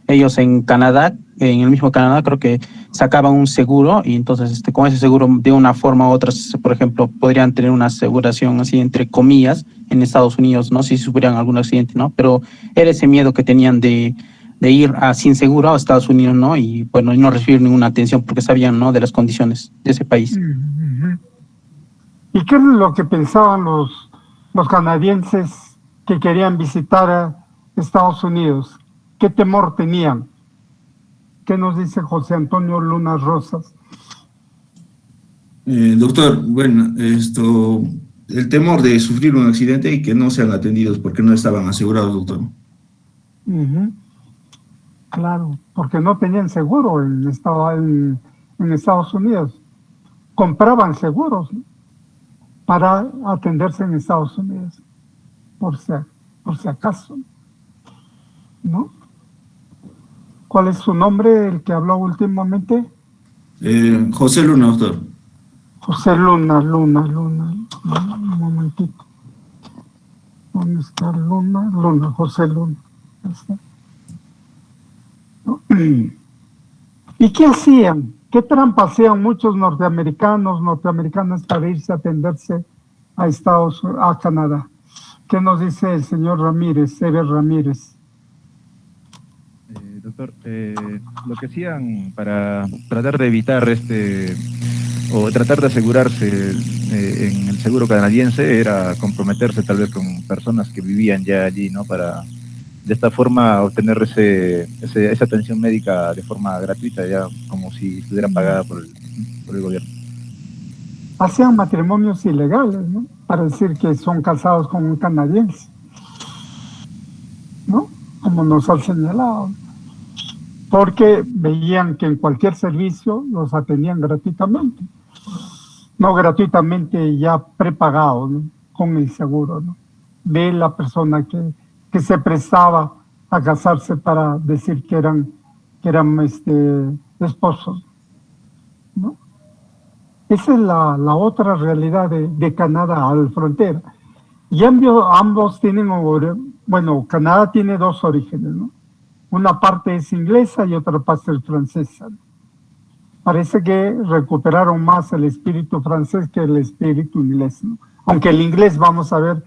ellos en Canadá, en el mismo Canadá, creo que sacaban un seguro y entonces con ese seguro de una forma u otra, por ejemplo, podrían tener una aseguración así entre comillas en Estados Unidos, ¿no? Si sufrieran algún accidente, ¿no? Pero era ese miedo que tenían de ir sin seguro a Estados Unidos, ¿no? Y bueno, no recibir ninguna atención porque sabían, ¿no?, de las condiciones de ese país. ¿Y qué es lo que pensaban los canadienses que querían visitar a Estados Unidos? ¿Qué temor tenían? ¿Qué nos dice José Antonio Luna Rosas? Doctor, bueno, el temor de sufrir un accidente y que no sean atendidos porque no estaban asegurados, doctor. Claro, porque no tenían seguro en Estados Unidos. Compraban seguros, ¿no?, para atenderse en Estados Unidos, por si acaso, ¿no? ¿Cuál es su nombre, el que habló últimamente? José Luna, doctor. José Luna. Un momentito. ¿Dónde está Luna? José Luna. ¿No? ¿Y qué hacían? ¿Qué trampas hacían muchos norteamericanas para irse a atenderse a Canadá? ¿Qué nos dice el señor Ramírez, Eber Ramírez? Doctor, lo que hacían para tratar de evitar o tratar de asegurarse en el seguro canadiense era comprometerse tal vez con personas que vivían ya allí, ¿no? Para de esta forma obtener esa atención médica de forma gratuita, ya como si estuviera pagada por el gobierno. Hacían matrimonios ilegales, ¿no?, para decir que son casados con un canadiense, ¿no?, como nos han señalado, porque veían que en cualquier servicio los atendían gratuitamente. no gratuitamente, ya prepagado, ¿no? Con el seguro, ¿no? De la persona que se prestaba a casarse para decir que eran esposos, ¿no? Esa es la otra realidad de Canadá a la frontera. Y ambos tienen, bueno, Canadá tiene dos orígenes, ¿no? Una parte es inglesa y otra parte es francesa, ¿no? Parece que recuperaron más el espíritu francés que el espíritu inglés, ¿no? Aunque el inglés, vamos a ver,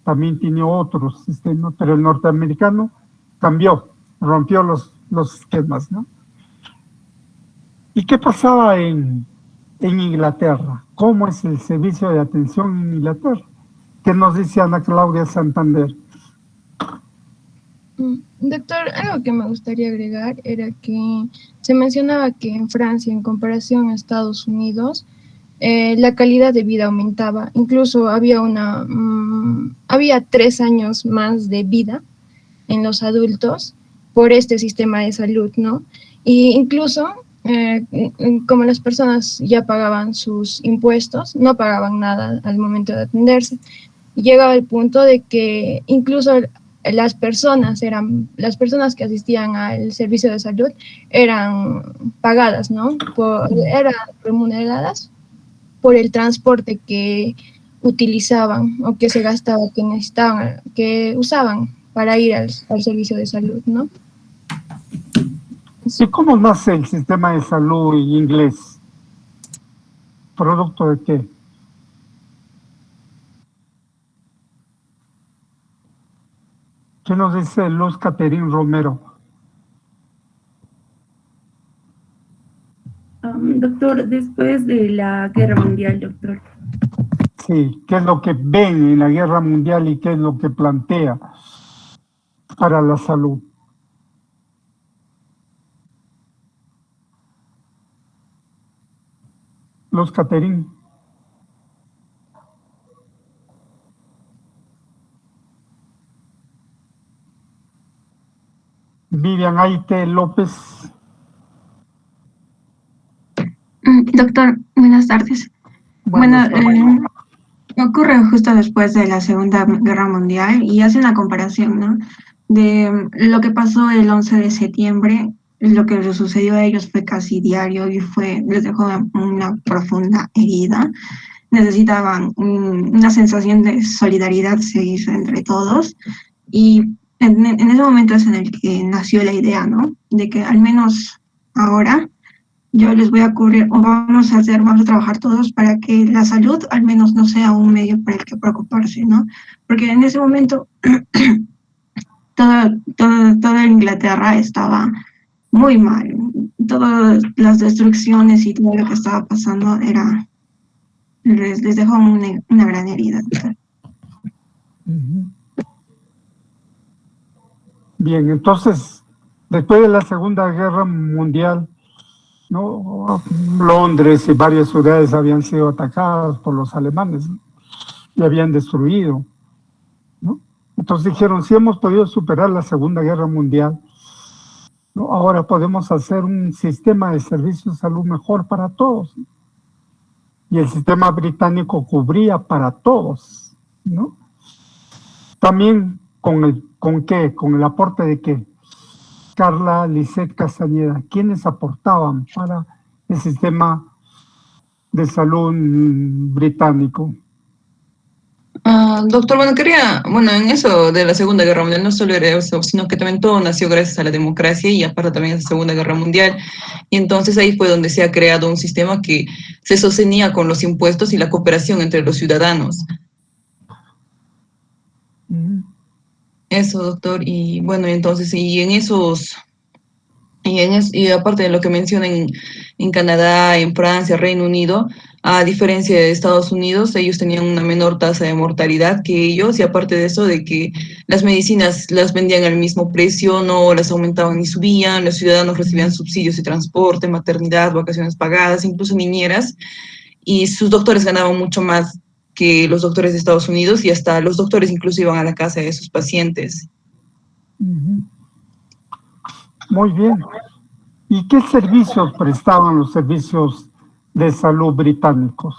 también tiene otro sistema, pero el norteamericano cambió, rompió los esquemas, ¿no? ¿Y qué pasaba en Inglaterra? ¿Cómo es el servicio de atención en Inglaterra? ¿Qué nos dice Ana Claudia Santander? Doctor, algo que me gustaría agregar era que se mencionaba que en Francia, en comparación a Estados Unidos, la calidad de vida aumentaba. Incluso había 3 años más de vida en los adultos por este sistema de salud, ¿no? Y incluso, como las personas ya pagaban sus impuestos, no pagaban nada al momento de atenderse. Llegaba el punto de que incluso las personas que asistían al servicio de salud eran pagadas, ¿no? Eran remuneradas por el transporte que utilizaban o que se gastaba, que necesitaban, que usaban para ir al servicio de salud, ¿no? ¿Y cómo nace el sistema de salud inglés? ¿Producto de qué? ¿Qué nos dice Luz Caterín Romero? Doctor, después de la Guerra Mundial, doctor. Sí, ¿qué es lo que ven en la Guerra Mundial y qué es lo que plantea para la salud? Luz Caterín. Vivian Aite López. Doctor, buenas tardes. Bueno, ocurre justo después de la Segunda Guerra Mundial y hace una comparación, ¿no? De lo que pasó el 11 de septiembre, lo que les sucedió a ellos fue casi diario y les dejó una profunda herida. Necesitaban una sensación de solidaridad, se hizo entre todos, y en ese momento es en el que nació la idea, ¿no? De que al menos ahora yo les voy a cubrir, o vamos a trabajar todos para que la salud al menos no sea un medio por el que preocuparse, ¿no? Porque en ese momento toda Inglaterra estaba muy mal. Todas las destrucciones y todo lo que estaba pasando les dejó una gran herida. Bien, entonces, después de la Segunda Guerra Mundial, ¿no? Londres y varias ciudades habían sido atacadas por los alemanes, ¿no? Y habían destruido, ¿no? Entonces dijeron, si hemos podido superar la Segunda Guerra Mundial, ¿no? Ahora podemos hacer un sistema de servicios de salud mejor para todos, ¿no? Y el sistema británico cubría para todos, ¿no? También ¿con qué? ¿Con el aporte de qué? Carla Lisset Castañeda, ¿quiénes aportaban para el sistema de salud británico? Doctor, en eso de la Segunda Guerra Mundial no solo era eso, sino que también todo nació gracias a la democracia y aparte también a la Segunda Guerra Mundial. Y entonces ahí fue donde se ha creado un sistema que se sostenía con los impuestos y la cooperación entre los ciudadanos. Eso, doctor, y bueno, entonces, y aparte de lo que mencionan en Canadá, en Francia, Reino Unido, a diferencia de Estados Unidos, ellos tenían una menor tasa de mortalidad que ellos, y aparte de eso, de que las medicinas las vendían al mismo precio, no las aumentaban ni subían, los ciudadanos recibían subsidios de transporte, maternidad, vacaciones pagadas, incluso niñeras, y sus doctores ganaban mucho más que los doctores de Estados Unidos, y hasta los doctores incluso iban a la casa de sus pacientes. Muy bien. ¿Y qué servicios prestaban los servicios de salud británicos?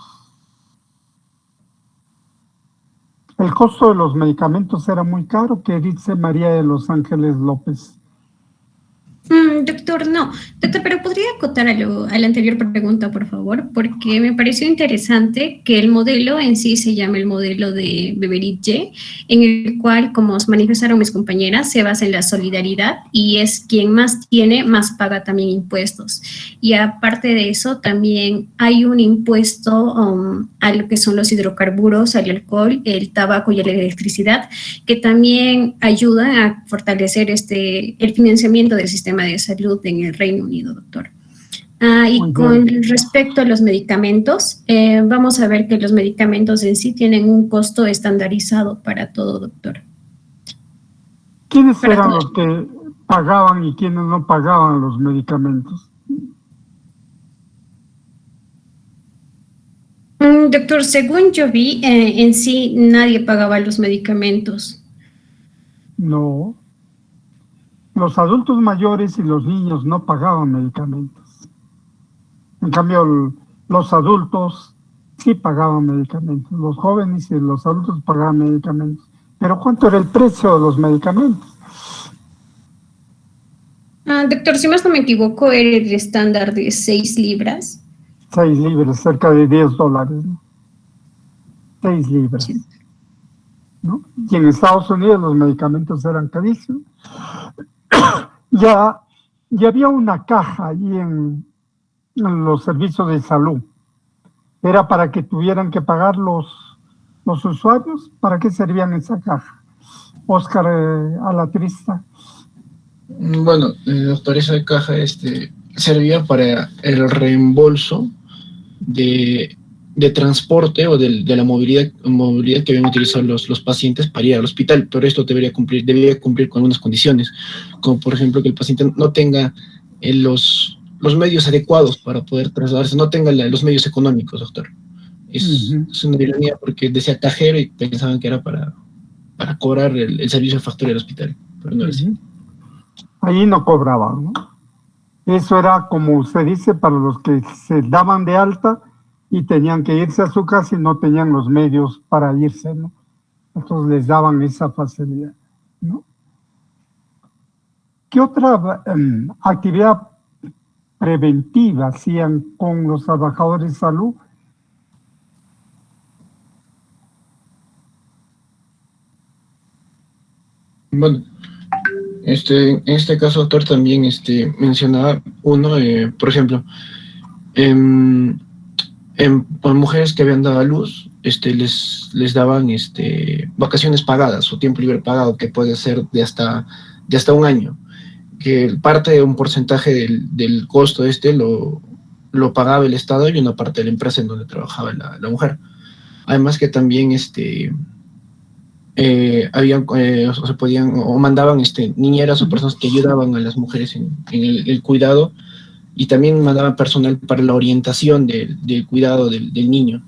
El costo de los medicamentos era muy caro, que dice María de los Ángeles López. Doctor, no. Doctor, pero ¿podría acotar a la anterior pregunta, por favor? Porque me pareció interesante que el modelo en sí se llama el modelo de Beveridge, en el cual, como os manifestaron mis compañeras, se basa en la solidaridad y es quien más tiene, más paga también impuestos. Y aparte de eso, también hay un impuesto a lo que son los hidrocarburos, al alcohol, el tabaco y la electricidad, que también ayudan a fortalecer el financiamiento del sistema de salud en el Reino Unido, doctor. Y con respecto a los medicamentos, vamos a ver que los medicamentos en sí tienen un costo estandarizado para todo, doctor. ¿Quiénes eran los que pagaban y quiénes no pagaban los medicamentos? Doctor, según yo vi, en sí nadie pagaba los medicamentos. No. Los adultos mayores y los niños no pagaban medicamentos. En cambio, los adultos sí pagaban medicamentos. Los jóvenes y los adultos pagaban medicamentos. Pero ¿cuánto era el precio de los medicamentos? Doctor, si más no me equivoco, era el estándar de 6 libras. 6 libras, cerca de $10, ¿no? 6 libras. Sí. ¿No? Y en Estados Unidos los medicamentos eran carísimos. Ya había una caja allí en los servicios de salud. Era para que tuvieran que pagar los usuarios. ¿Para qué servían esa caja? Oscar Alatrista. Bueno, doctor, esa caja servía para el reembolso de transporte o de la movilidad que habían utilizado los pacientes para ir al hospital, pero esto debía cumplir con algunas condiciones, como por ejemplo que el paciente no tenga los medios adecuados para poder trasladarse, no tenga los medios económicos, doctor. Es una ironía porque decía cajero y pensaban que era para cobrar el servicio de factura del hospital, pero no es así. Ahí no cobraban, ¿no? Eso era, como usted dice, para los que se daban de alta y tenían que irse a su casa y no tenían los medios para irse, ¿no? Entonces les daban esa facilidad, ¿no? ¿Qué otra actividad preventiva hacían con los trabajadores de salud? Bueno, en este caso, doctor, también mencionaba uno, por ejemplo, por mujeres que habían dado a luz, les daban vacaciones pagadas o tiempo libre pagado, que puede ser de hasta 1 año, que parte de un porcentaje del costo lo pagaba el Estado y una parte de la empresa en donde trabajaba la mujer. Además que también habían se podían o mandaban niñeras o personas que ayudaban a las mujeres en el cuidado, y también mandaban personal para la orientación del cuidado del niño.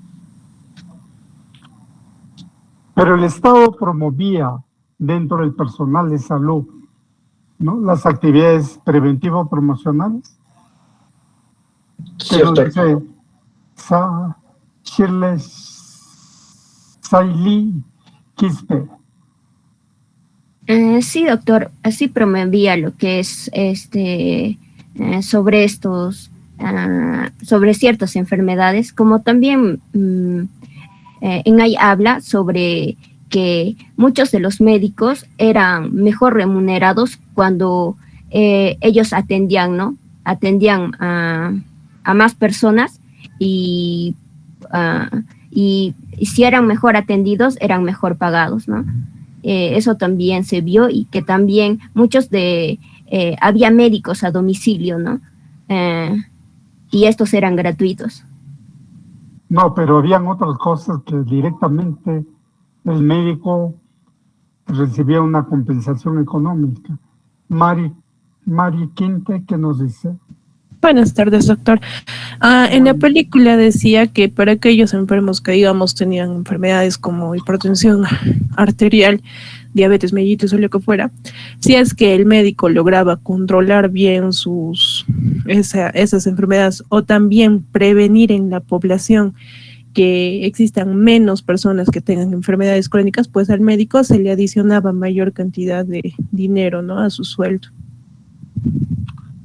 Pero el Estado promovía dentro del personal de salud, ¿no?, las actividades preventivo-promocionales. Sí, doctor. Shirley Saili Quispe. Sí, doctor, así promovía lo que es sobre ciertas enfermedades, como también en ahí habla sobre que muchos de los médicos eran mejor remunerados cuando ellos atendían, ¿no? Atendían a más personas y si eran mejor atendidos, eran mejor pagados, ¿no? Eso también se vio, y que también había médicos a domicilio, ¿no? Y estos eran gratuitos. No, pero habían otras cosas que directamente el médico recibía una compensación económica. Mari Quinte, ¿qué nos dice? Buenas tardes, doctor. En la película decía que para aquellos enfermos que, digamos, tenían enfermedades como hipertensión arterial, diabetes mellitus o lo que fuera, si es que el médico lograba controlar bien esas enfermedades, o también prevenir en la población que existan menos personas que tengan enfermedades crónicas, pues al médico se le adicionaba mayor cantidad de dinero, ¿no?, a su sueldo.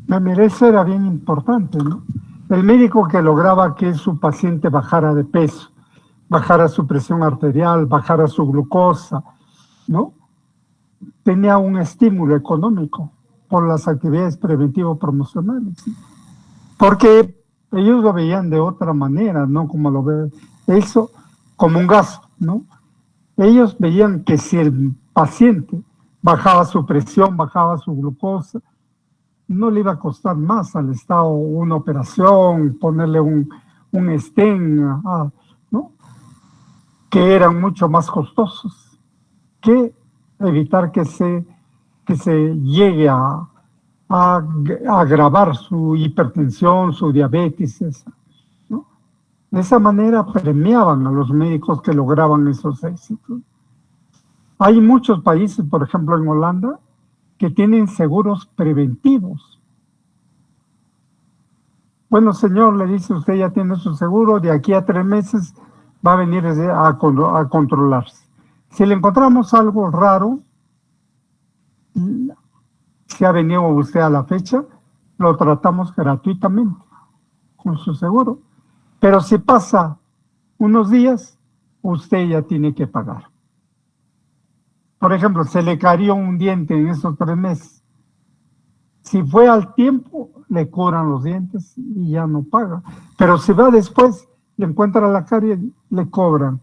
Mira, eso era bien importante, ¿no? El médico que lograba que su paciente bajara de peso, bajara su presión arterial, bajara su glucosa, ¿no? Tenía un estímulo económico por las actividades preventivo-promocionales, ¿sí? Porque ellos lo veían de otra manera, no como lo ve eso, como un gasto, ¿no? Ellos veían que si el paciente bajaba su presión, bajaba su glucosa, no le iba a costar más al Estado una operación, ponerle un stent, ¿no?, que eran mucho más costosos que evitar que se llegue a agravar su hipertensión, su diabetes, ¿no? De esa manera premiaban a los médicos que lograban esos éxitos. Hay muchos países, por ejemplo en Holanda, que tienen seguros preventivos. Bueno, señor, le dice, usted ya tiene su seguro, de aquí a 3 meses va a venir a controlarse. Si le encontramos algo raro, si ha venido usted a la fecha, lo tratamos gratuitamente con su seguro. Pero si pasa unos días, usted ya tiene que pagar. Por ejemplo, se le cayó un diente en esos 3 meses. Si fue al tiempo, le cobran los dientes y ya no paga. Pero si va después, le encuentra la carie, le cobran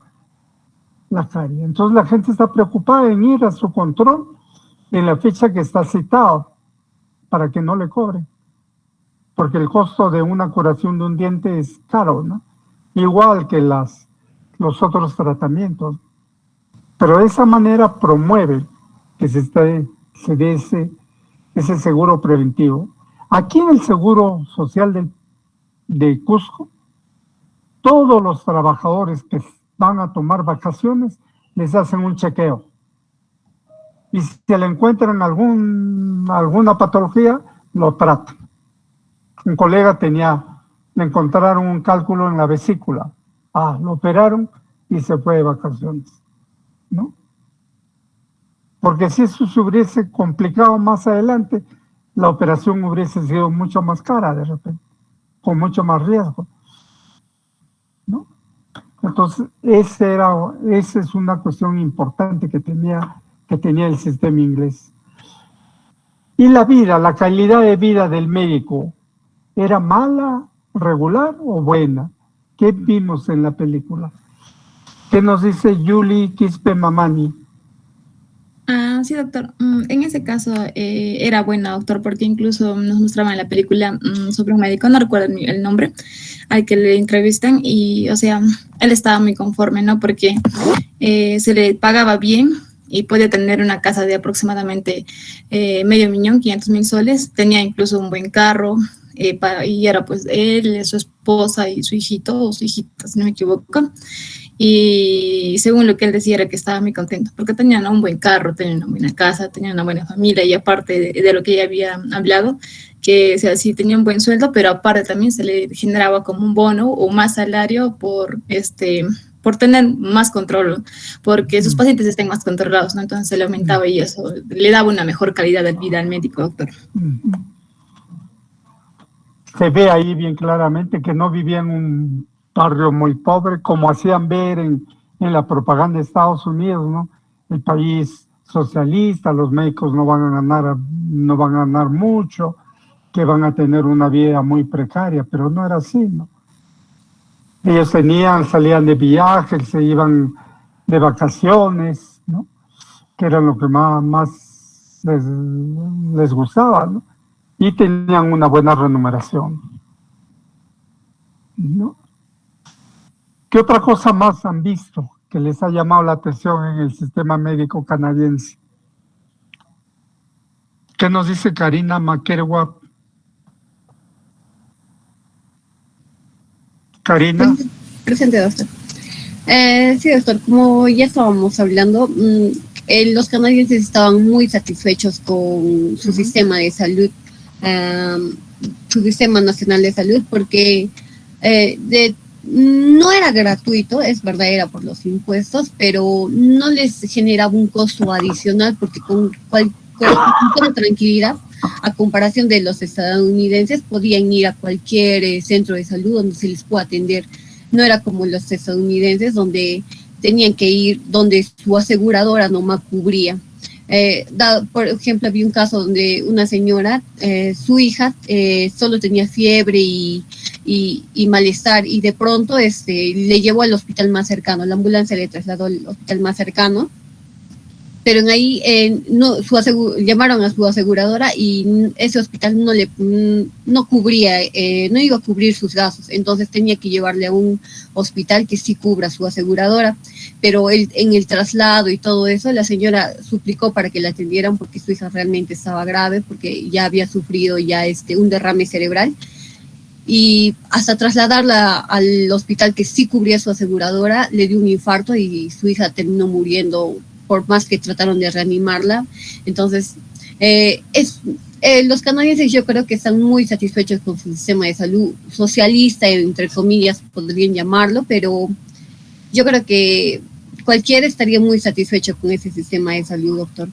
la carie. Entonces la gente está preocupada en ir a su control en la fecha que está citado para que no le cobren. Porque el costo de una curación de un diente es caro, ¿no? Igual que los otros tratamientos. Pero de esa manera promueve que se dé ese seguro preventivo. Aquí en el Seguro Social de Cusco, todos los trabajadores que van a tomar vacaciones les hacen un chequeo. Y si se le encuentran alguna patología, lo tratan. Un colega le encontraron un cálculo en la vesícula. Lo operaron y se fue de vacaciones, ¿no? Porque si eso se hubiese complicado más adelante, la operación hubiese sido mucho más cara de repente, con mucho más riesgo, ¿no? Entonces, esa es una cuestión importante que tenía el sistema inglés. Y la calidad de vida del médico, ¿era mala, regular o buena? ¿Qué vimos en la película? ¿Qué nos dice Julie Quispe Mamani? Sí, doctor. En ese caso era buena, doctor, porque incluso nos mostraban en la película sobre un médico, no recuerdo el nombre, al que le entrevistan y, o sea, él estaba muy conforme, ¿no? Porque se le pagaba bien y podía tener una casa de aproximadamente $500,000, 500,000 soles. Tenía incluso un buen carro y era pues él, su esposa y su hijito o su hijita, si no me equivoco. Y según lo que él decía era que estaba muy contento porque tenían un buen carro, tenían una buena casa, tenían una buena familia y aparte de lo que ella había hablado, que o sea, sí tenía un buen sueldo, pero aparte también se le generaba como un bono o más salario por tener más control, porque sus pacientes estén más controlados, ¿no? Entonces se le aumentaba y eso le daba una mejor calidad de vida al médico, doctor. Se ve ahí bien claramente que no vivía en un barrio muy pobre, como hacían ver en la propaganda de Estados Unidos, ¿no? El país socialista, los médicos no van a ganar mucho, que van a tener una vida muy precaria, pero no era así, ¿no? Ellos salían de viajes, se iban de vacaciones, ¿no? Que era lo que más les gustaba, ¿no? Y tenían una buena remuneración, ¿no? ¿Qué otra cosa más han visto que les ha llamado la atención en el sistema médico canadiense? ¿Qué nos dice Karina Makerwa? Karina. Presente, doctor. Sí, doctor, como ya estábamos hablando, los canadienses estaban muy satisfechos con su sistema de salud, su sistema nacional de salud, porque no era gratuito, es verdad, era por los impuestos, pero no les generaba un costo adicional porque con toda tranquilidad, a comparación de los estadounidenses, podían ir a cualquier centro de salud donde se les pueda atender. No era como los estadounidenses donde tenían que ir donde su aseguradora nomás cubría. Por ejemplo, había un caso donde una señora, su hija solo tenía fiebre y malestar, y de pronto le llevó al hospital más cercano, la ambulancia le trasladó al hospital más cercano, pero en ahí llamaron a su aseguradora y ese hospital no cubría, no iba a cubrir sus gastos, entonces tenía que llevarle a un hospital que sí cubra su aseguradora, pero en el traslado y todo eso, la señora suplicó para que la atendieran porque su hija realmente estaba grave, porque ya había sufrido ya un derrame cerebral, y hasta trasladarla al hospital que sí cubría su aseguradora, le dio un infarto y su hija terminó muriendo, por más que trataron de reanimarla. Entonces, los canadienses yo creo que están muy satisfechos con su sistema de salud socialista, entre comillas, podrían llamarlo, pero yo creo que cualquiera estaría muy satisfecho con ese sistema de salud, doctor,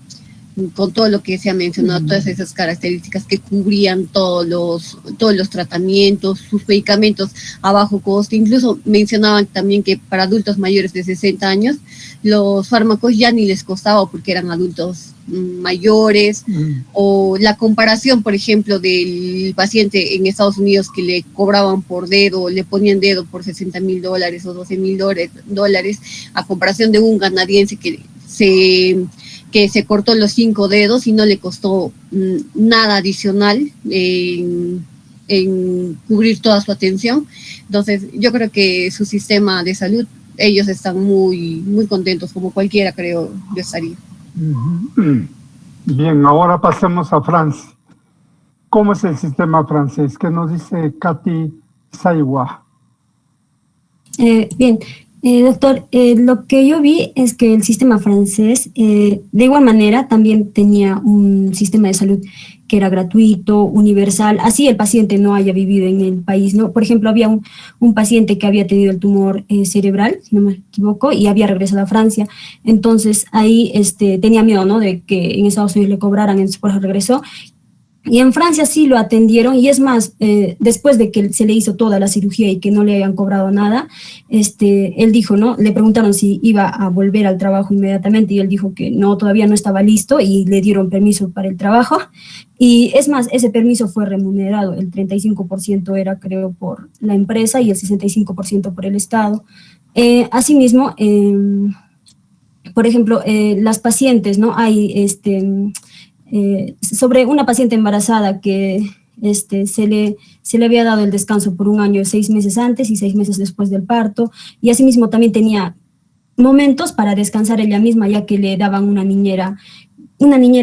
con todo lo que se ha mencionado, todas esas características que cubrían todos los tratamientos, sus medicamentos a bajo costo. Incluso mencionaban también que para adultos mayores de 60 años los fármacos ya ni les costaba porque eran adultos mayores, o la comparación, por ejemplo, del paciente en Estados Unidos que le cobraban por dedo, le ponían dedo por $60,000 o $12,000, a comparación de un canadiense que se cortó los 5 dedos y no le costó nada adicional en cubrir toda su atención. Entonces, yo creo que su sistema de salud, ellos están muy, muy contentos, como cualquiera creo yo estaría. Bien, ahora pasemos a Francia. ¿Cómo es el sistema francés? ¿Qué nos dice Katy Saiwa? Bien. Doctor, lo que yo vi es que el sistema francés, de igual manera, también tenía un sistema de salud que era gratuito, universal, así el paciente no haya vivido en el país, ¿no? Por ejemplo, había un paciente que había tenido el tumor cerebral, si no me equivoco, y había regresado a Francia. Entonces, ahí tenía miedo, ¿no?, de que en Estados Unidos le cobraran, entonces por eso regresó. Y en Francia sí lo atendieron, y es más, después de que se le hizo toda la cirugía y que no le hayan cobrado nada, él dijo, ¿no? Le preguntaron si iba a volver al trabajo inmediatamente, y él dijo que no, todavía no estaba listo, y le dieron permiso para el trabajo. Y es más, ese permiso fue remunerado, el 35% era, creo, por la empresa y el 65% por el Estado. Asimismo, por ejemplo, las pacientes, ¿no? Hay sobre una paciente embarazada que se le había dado el descanso por 1 año, 6 meses antes y 6 meses después del parto, y asimismo también tenía momentos para descansar ella misma, ya que le daban una niñera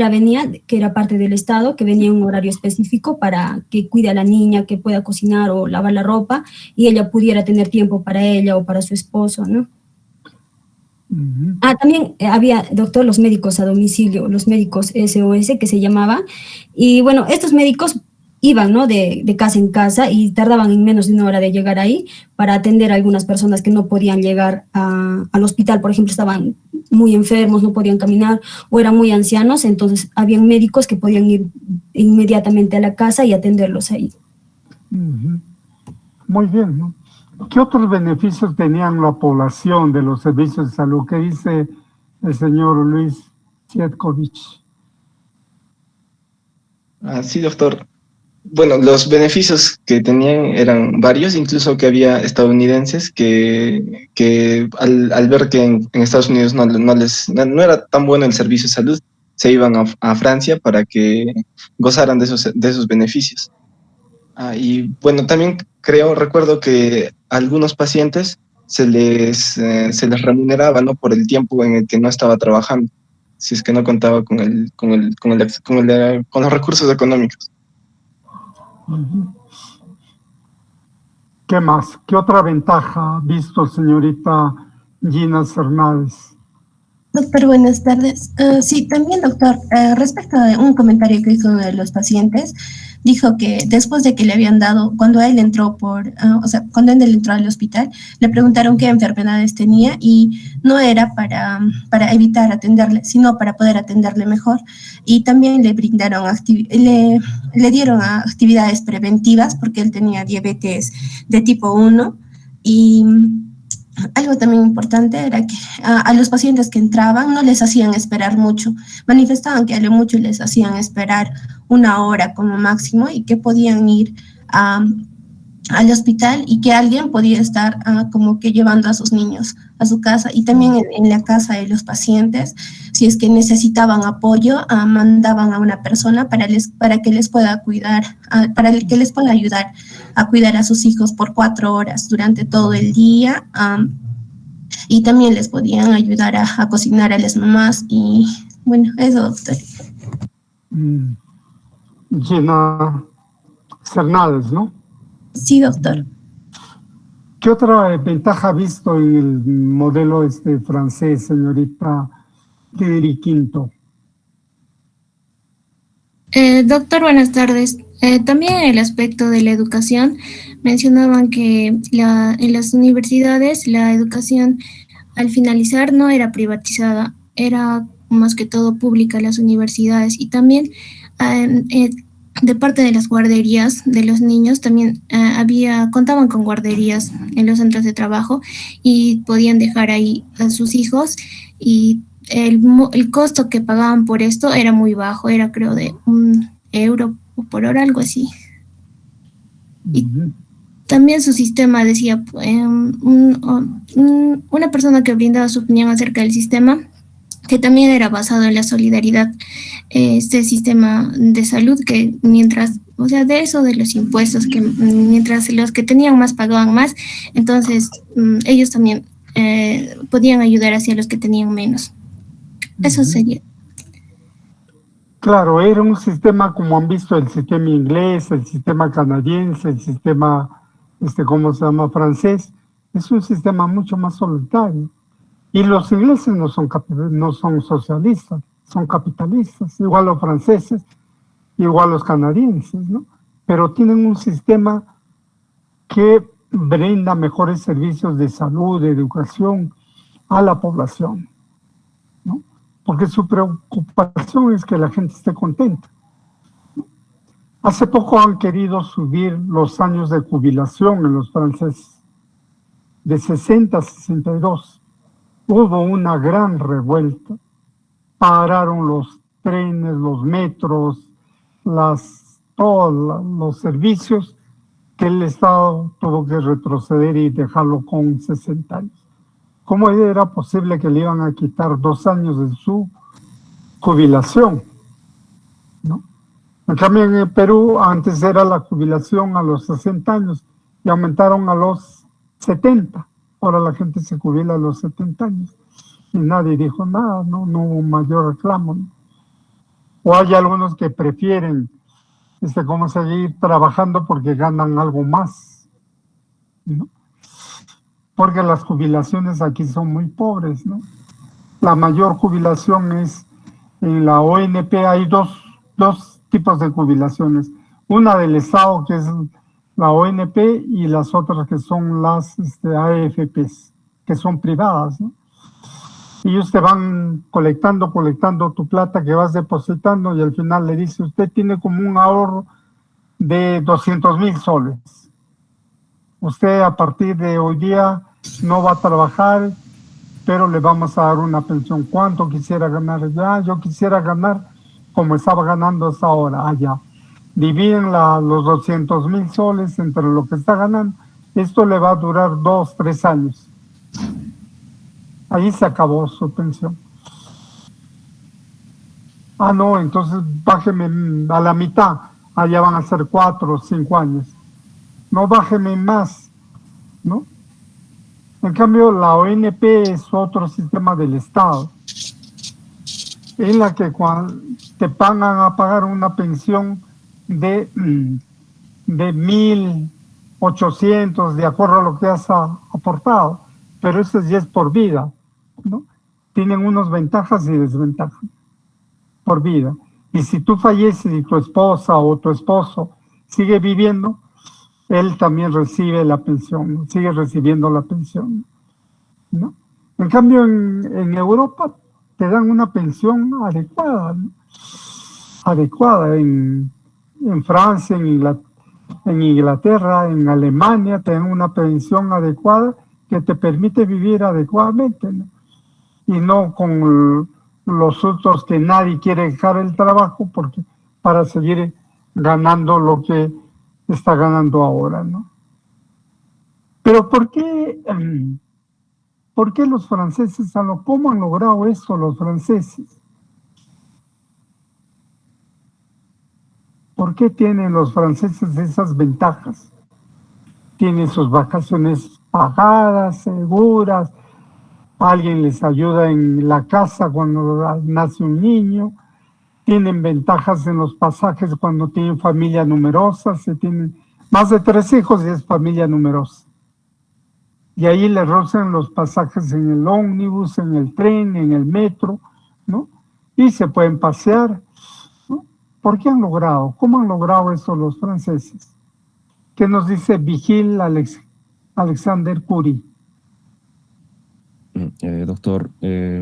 venía, que era parte del Estado, que venía en un horario específico para que cuide a la niña, que pueda cocinar o lavar la ropa, y ella pudiera tener tiempo para ella o para su esposo, ¿no? También había, doctor, los médicos a domicilio, los médicos SOS que se llamaban, y bueno, estos médicos iban, ¿no?, de casa en casa, y tardaban en menos de 1 hora de llegar ahí para atender a algunas personas que no podían llegar al hospital. Por ejemplo, estaban muy enfermos, no podían caminar o eran muy ancianos, entonces habían médicos que podían ir inmediatamente a la casa y atenderlos ahí. Muy bien, ¿no? ¿Qué otros beneficios tenían la población de los servicios de salud? ¿Qué dice el señor Luis Sietkovich? Sí, doctor. Bueno, los beneficios que tenían eran varios, incluso que había estadounidenses que al ver que en Estados Unidos no era tan bueno el servicio de salud, se iban a Francia para que gozaran de esos beneficios. Y bueno, también recuerdo que a algunos pacientes se les remuneraba, ¿no?, por el tiempo en el que no estaba trabajando, si es que no contaba con los recursos económicos. ¿Qué más? ¿Qué otra ventaja ha visto, señorita Gina Cernández? Doctor, buenas tardes. Sí, también, doctor, respecto a un comentario que hizo uno de los pacientes, dijo que después de que le habían dado, cuando él entró cuando él entró al hospital, le preguntaron qué enfermedades tenía y no era para evitar atenderle, sino para poder atenderle mejor. Y también le brindaron, le dieron actividades preventivas porque él tenía diabetes de tipo 1 y algo también importante era que a los pacientes que entraban no les hacían esperar mucho, manifestaban que a lo mucho les hacían esperar 1 hora como máximo y que podían ir al hospital y que alguien podía estar como que llevando a sus niños a su casa y también en la casa de los pacientes, si es que necesitaban apoyo, mandaban a una persona para que les pueda cuidar, para que les pueda ayudar a cuidar a sus hijos por 4 horas durante todo el día y también les podían ayudar a cocinar a las mamás y bueno, eso, doctor. Gina Cernales, ¿no? Sí, doctor. ¿Qué otra ventaja ha visto en el modelo francés, señorita Thierry Quinto? Doctor, buenas tardes. También en el aspecto de la educación, mencionaban que en las universidades la educación al finalizar no era privatizada, era más que todo pública las universidades y también de parte de las guarderías de los niños también contaban con guarderías en los centros de trabajo y podían dejar ahí a sus hijos y el costo que pagaban por esto era muy bajo, era creo de €1 por hora, algo así. Y también su sistema decía, una persona que brindaba su opinión acerca del sistema, que también era basado en la solidaridad, este sistema de salud que mientras, o sea, de eso de los impuestos, que mientras los que tenían más pagaban más, entonces ellos también podían ayudar hacia los que tenían menos. Eso sería. Claro, era un sistema como han visto el sistema inglés, el sistema canadiense, el sistema, ¿cómo se llama? Francés. Es un sistema mucho más solidario. Y los ingleses no son socialistas, son capitalistas, igual los franceses, igual los canadienses, ¿no? Pero tienen un sistema que brinda mejores servicios de salud, de educación a la población, ¿no? Porque su preocupación es que la gente esté contenta. Hace poco han querido subir los años de jubilación en los franceses, de 60 a 62. Hubo una gran revuelta, pararon los trenes, los metros, todos los servicios que el Estado tuvo que retroceder y dejarlo con 60 años. ¿Cómo era posible que le iban a quitar 2 años de su jubilación? ¿No? En cambio, en el Perú antes era la jubilación a los 60 años y aumentaron a los 70. Ahora la gente se jubila a los 70 años y nadie dijo nada, no hubo mayor reclamo, ¿no? O hay algunos que prefieren cómo seguir trabajando porque ganan algo más, ¿no? Porque las jubilaciones aquí son muy pobres, ¿no? La mayor jubilación es en la ONP, hay dos tipos de jubilaciones, una del Estado que es la ONP y las otras que son las AFPs, que son privadas, ¿no? Y ellos te van colectando tu plata que vas depositando y al final le dice, usted tiene como un ahorro de 200,000 soles. Usted a partir de hoy día no va a trabajar, pero le vamos a dar una pensión. ¿Cuánto quisiera ganar? Ya, yo quisiera ganar como estaba ganando hasta ahora, allá. Dividen los 200,000 soles entre lo que está ganando. Esto le va a durar 2, 3 años. Ahí se acabó su pensión. Ah, no, entonces bájeme a la mitad. Allá van a ser 4 o 5 años. No, bájeme más, ¿no? En cambio, la ONP es otro sistema del Estado, en la que cuando te van a pagar una pensión de 1,800 de acuerdo a lo que has aportado, pero eso ya es por vida, ¿no? Tienen unas ventajas y desventajas por vida. Y si tú falleces y tu esposa o tu esposo sigue viviendo, él también recibe la pensión, ¿no? Sigue recibiendo la pensión, ¿no? En cambio, en Europa te dan una pensión adecuada, ¿no? Adecuada. En Francia, en Inglaterra, en Alemania, te dan una pensión adecuada que te permite vivir adecuadamente, ¿no? Y no con los sustos que nadie quiere dejar el trabajo porque para seguir ganando lo que está ganando ahora, ¿no? Pero ¿por qué los franceses, cómo han logrado eso los franceses? ¿Por qué tienen los franceses esas ventajas? Tienen sus vacaciones pagadas, seguras, alguien les ayuda en la casa cuando nace un niño, tienen ventajas en los pasajes cuando tienen familia numerosa, se tienen más de 3 hijos y es familia numerosa. Y ahí les rozan los pasajes en el ómnibus, en el tren, en el metro, ¿no? Y se pueden pasear, ¿no? ¿Por qué han logrado? ¿Cómo han logrado eso los franceses? ¿Qué nos dice Vigil Alexander Curie? Doctor,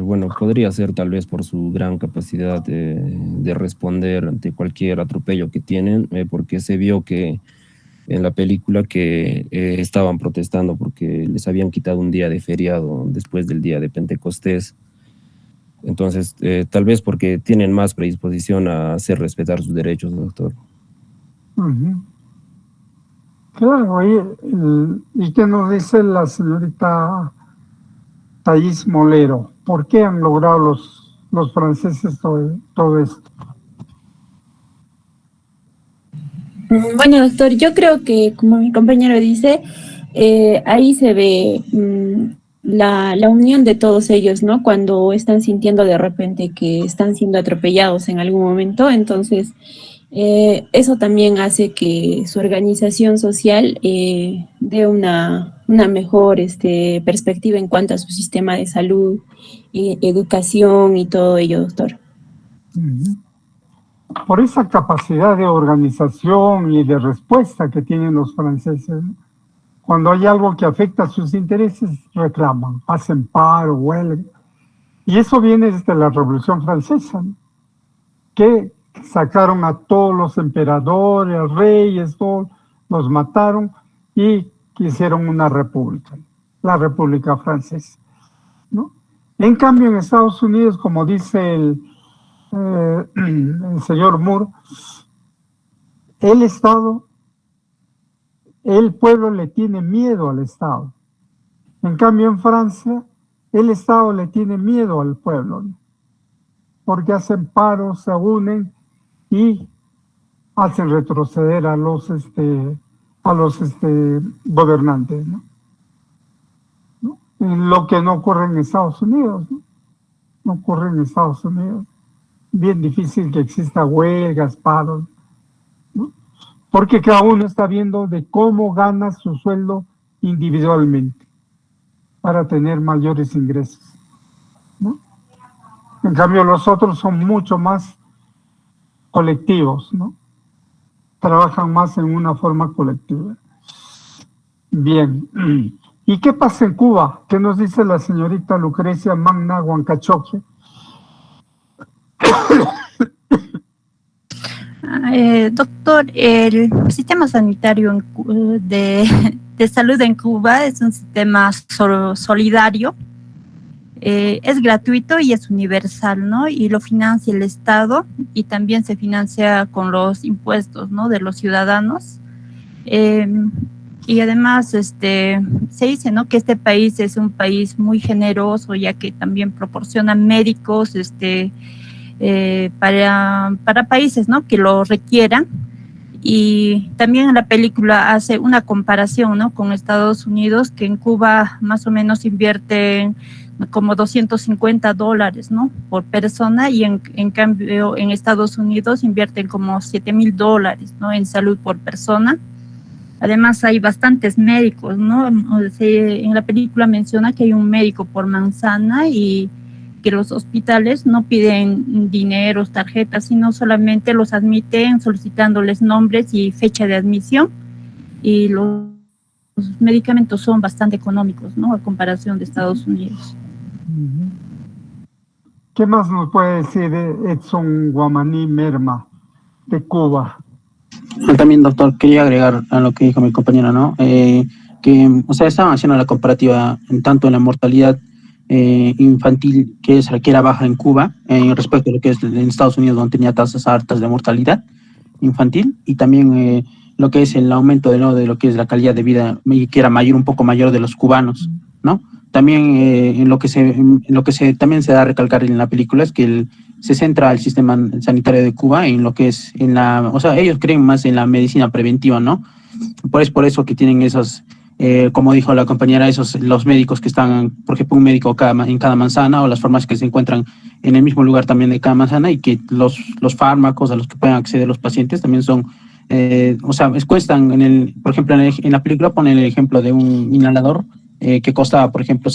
bueno, podría ser tal vez por su gran capacidad de responder ante cualquier atropello que tienen, porque se vio que en la película que estaban protestando porque les habían quitado un día de feriado después del día de Pentecostés. Entonces, tal vez porque tienen más predisposición a hacer respetar sus derechos, doctor. Claro, ¿y qué nos dice la señorita Thais Molero? ¿Por qué han logrado los franceses todo esto? Bueno, doctor, yo creo que, como mi compañero dice, ahí se ve la unión de todos ellos, ¿no? Cuando están sintiendo de repente que están siendo atropellados en algún momento, entonces eso también hace que su organización social dé una mejor perspectiva en cuanto a su sistema de salud, educación y todo ello, doctor. Por esa capacidad de organización y de respuesta que tienen los franceses, ¿no? Cuando hay algo que afecta a sus intereses, reclaman, hacen paro, huelga. Y eso viene desde la Revolución Francesa, ¿no? Que sacaron a todos los emperadores, reyes, todos los mataron y hicieron una república, la República Francesa, ¿no? En cambio, en Estados Unidos, como dice el señor Moore, el pueblo le tiene miedo al Estado. En cambio, en Francia, el Estado le tiene miedo al pueblo, ¿no? Porque hacen paros, se unen y hacen retroceder a los gobernantes, ¿no? Lo que no ocurre en Estados Unidos, ¿no? No ocurre en Estados Unidos. Bien difícil que exista huelgas, paros, ¿no? Porque cada uno está viendo de cómo gana su sueldo individualmente para tener mayores ingresos, ¿no? En cambio, los otros son mucho más colectivos, ¿no? Trabajan más en una forma colectiva. Bien. ¿Y qué pasa en Cuba? ¿Qué nos dice la señorita Lucrecia Magna Huancachoque? Doctor, el sistema sanitario de salud en Cuba es un sistema solidario, es gratuito y es universal, ¿no? Y lo financia el Estado y también se financia con los impuestos, ¿no? De los ciudadanos. Y además se dice, ¿no? Que este país es un país muy generoso, ya que también proporciona médicos para países, ¿no? Que lo requieran. Y también en la película hace una comparación, ¿no? Con Estados Unidos, que en Cuba más o menos invierten como $250, ¿no? Por persona, y en cambio en Estados Unidos invierten como $7,000, ¿no? En salud por persona. Además hay bastantes médicos, ¿no? En la película menciona que hay un médico por manzana y que los hospitales no piden dineros, tarjetas, sino solamente los admiten solicitándoles nombres y fecha de admisión, y los medicamentos son bastante económicos, ¿no? A comparación de Estados Unidos. ¿Qué más nos puede decir Edson Guamaní Merma de Cuba? También, doctor, quería agregar a lo que dijo mi compañera, ¿no? Que, o sea, estaban haciendo la comparativa tanto en la mortalidad infantil, que era baja en Cuba, respecto a lo que es en Estados Unidos, donde tenía tasas altas de mortalidad infantil, y también lo que es el aumento de lo que es la calidad de vida, que era un poco mayor de los cubanos, ¿no? También en lo que también se da a recalcar en la película es que se centra el sistema sanitario de Cuba en lo que es o sea, ellos creen más en la medicina preventiva, ¿no? Es por eso que tienen esos, como dijo la compañera, los médicos que están, por ejemplo, un médico en cada manzana, o las farmacias que se encuentran en el mismo lugar también de cada manzana, y que los fármacos a los que pueden acceder los pacientes también son, o sea, cuestan, por ejemplo, en la película ponen el ejemplo de un inhalador que costaba, por ejemplo,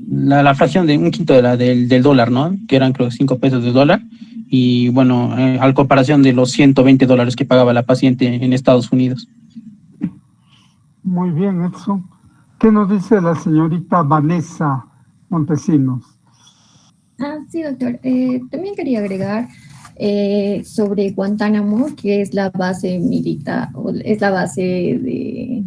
la fracción de un quinto del dólar, ¿no? Que eran, creo, 5 pesos de dólar. Y bueno, a comparación de los $120 que pagaba la paciente en Estados Unidos. Muy bien, Edson. ¿Qué nos dice la señorita Vanessa Montesinos? Sí, doctor. También quería agregar sobre Guantánamo, que es la base militar, es la base de...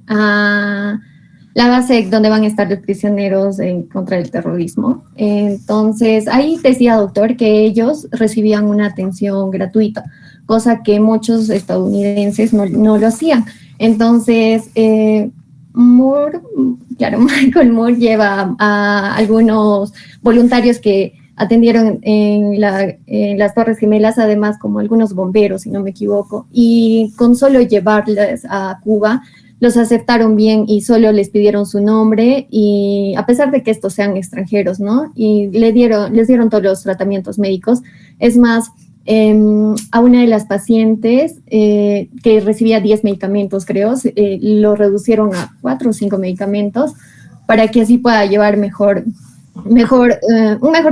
la base donde van a estar los prisioneros en contra del terrorismo. Entonces, ahí decía, doctor, que ellos recibían una atención gratuita, cosa que muchos estadounidenses no lo hacían. Entonces, Michael Moore lleva a algunos voluntarios que atendieron en las Torres Gemelas, además como algunos bomberos, si no me equivoco, y con solo llevarles a Cuba, los aceptaron bien y solo les pidieron su nombre, y a pesar de que estos sean extranjeros, ¿no? Y les dieron todos los tratamientos médicos. Es más, a una de las pacientes que recibía 10 medicamentos, creo, lo reducieron a 4 o 5 medicamentos para que así pueda llevar un mejor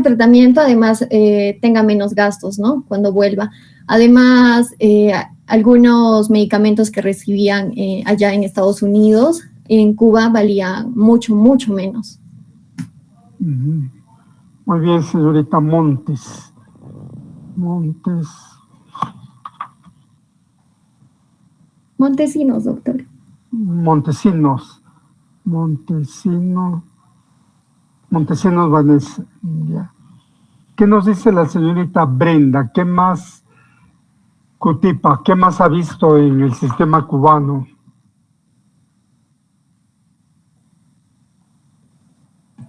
tratamiento, además tenga menos gastos, ¿no? Cuando vuelva. Además, algunos medicamentos que recibían allá en Estados Unidos, en Cuba valían mucho, mucho menos. Muy bien, señorita Montesinos. Montesinos, doctor. Montesinos Vanessa. Ya. ¿Qué nos dice la señorita Brenda? ¿Qué más, Cutipa, qué más ha visto en el sistema cubano?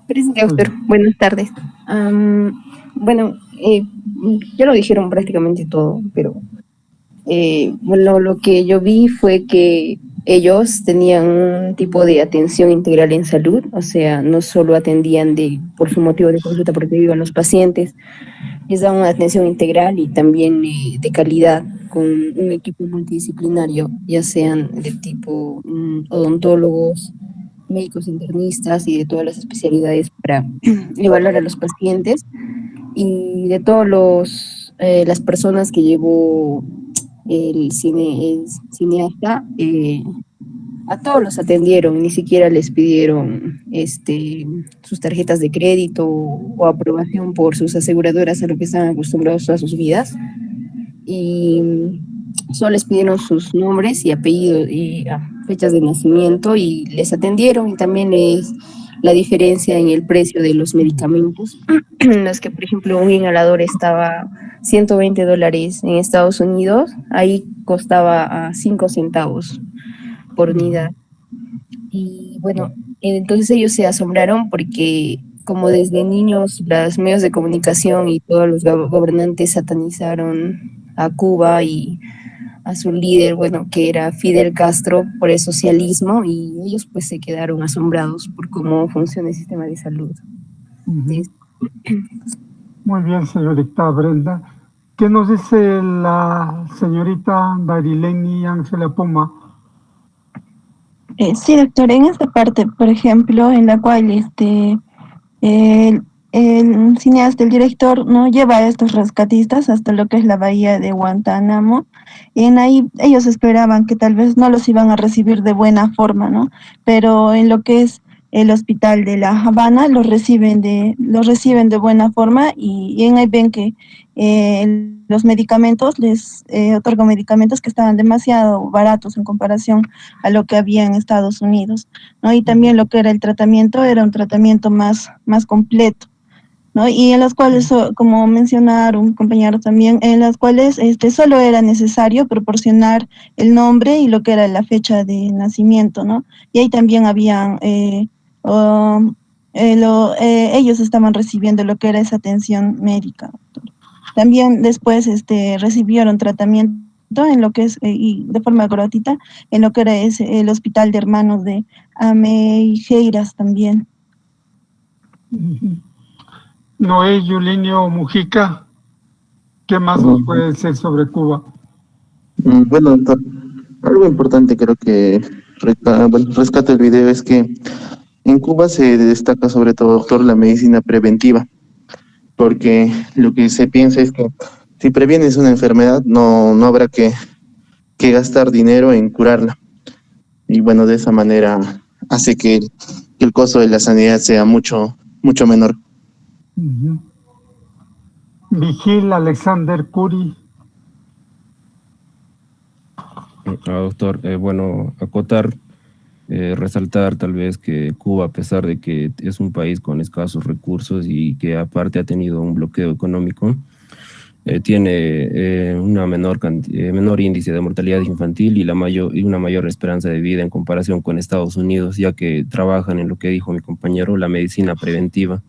Presente, doctor. Buenas tardes. Bueno, ya lo dijeron prácticamente todo, pero bueno, lo que yo vi fue que ellos tenían un tipo de atención integral en salud, o sea, no solo atendían por su motivo de consulta porque vivan los pacientes, les daban una atención integral y también de calidad, con un equipo multidisciplinario, ya sean de tipo odontólogos, médicos internistas y de todas las especialidades para evaluar a los pacientes, y de todos las personas que llevó el cineasta, a todos los atendieron, ni siquiera les pidieron sus tarjetas de crédito o aprobación por sus aseguradoras, a lo que estaban acostumbrados a sus vidas, y solo les pidieron sus nombres y apellidos y fechas de nacimiento y les atendieron. Y también es la diferencia en el precio de los medicamentos, en los que, por ejemplo, un inhalador estaba $120 en Estados Unidos, ahí costaba 5 centavos por unidad. Y bueno, entonces ellos se asombraron porque como desde niños los medios de comunicación y todos los gobernantes satanizaron a Cuba y a su líder, bueno, que era Fidel Castro, por el socialismo, y ellos pues se quedaron asombrados por cómo funciona el sistema de salud. Muy bien, señorita Brenda. ¿Qué nos dice la señorita Darileni Ángela Puma? Sí, doctor, en esta parte, por ejemplo, en la cual el cineasta, el director, no lleva a estos rescatistas hasta lo que es la bahía de Guantánamo, y en ahí ellos esperaban que tal vez no los iban a recibir de buena forma, ¿no? Pero en lo que es el hospital de La Habana los reciben de buena forma, y en ahí ven que los medicamentos, les otorgan medicamentos que estaban demasiado baratos en comparación a lo que había en Estados Unidos, ¿no? Y también lo que era el tratamiento era un tratamiento más completo, ¿no? Y en las cuales, como mencionaron compañeros también, en las cuales solo era necesario proporcionar el nombre y lo que era la fecha de nacimiento, ¿no? Y ahí también habían, ellos estaban recibiendo lo que era esa atención médica. También después recibieron tratamiento en lo que es, y de forma gratuita, en lo que era el Hospital de Hermanos de Ameireiras también. Noé Yulinio Mujica, ¿qué más nos puede decir sobre Cuba? Bueno, doctor, algo importante creo que rescato el video es que en Cuba se destaca sobre todo, doctor, la medicina preventiva, porque lo que se piensa es que si previenes una enfermedad no habrá que gastar dinero en curarla. Y bueno, de esa manera hace que el costo de la sanidad sea mucho menor. Vigil Alexander Curi. Doctor, bueno, acotar, resaltar tal vez que Cuba, a pesar de que es un país con escasos recursos y que aparte ha tenido un bloqueo económico, tiene una menor índice de mortalidad infantil y una mayor esperanza de vida en comparación con Estados Unidos, ya que trabajan en lo que dijo mi compañero, la medicina preventiva.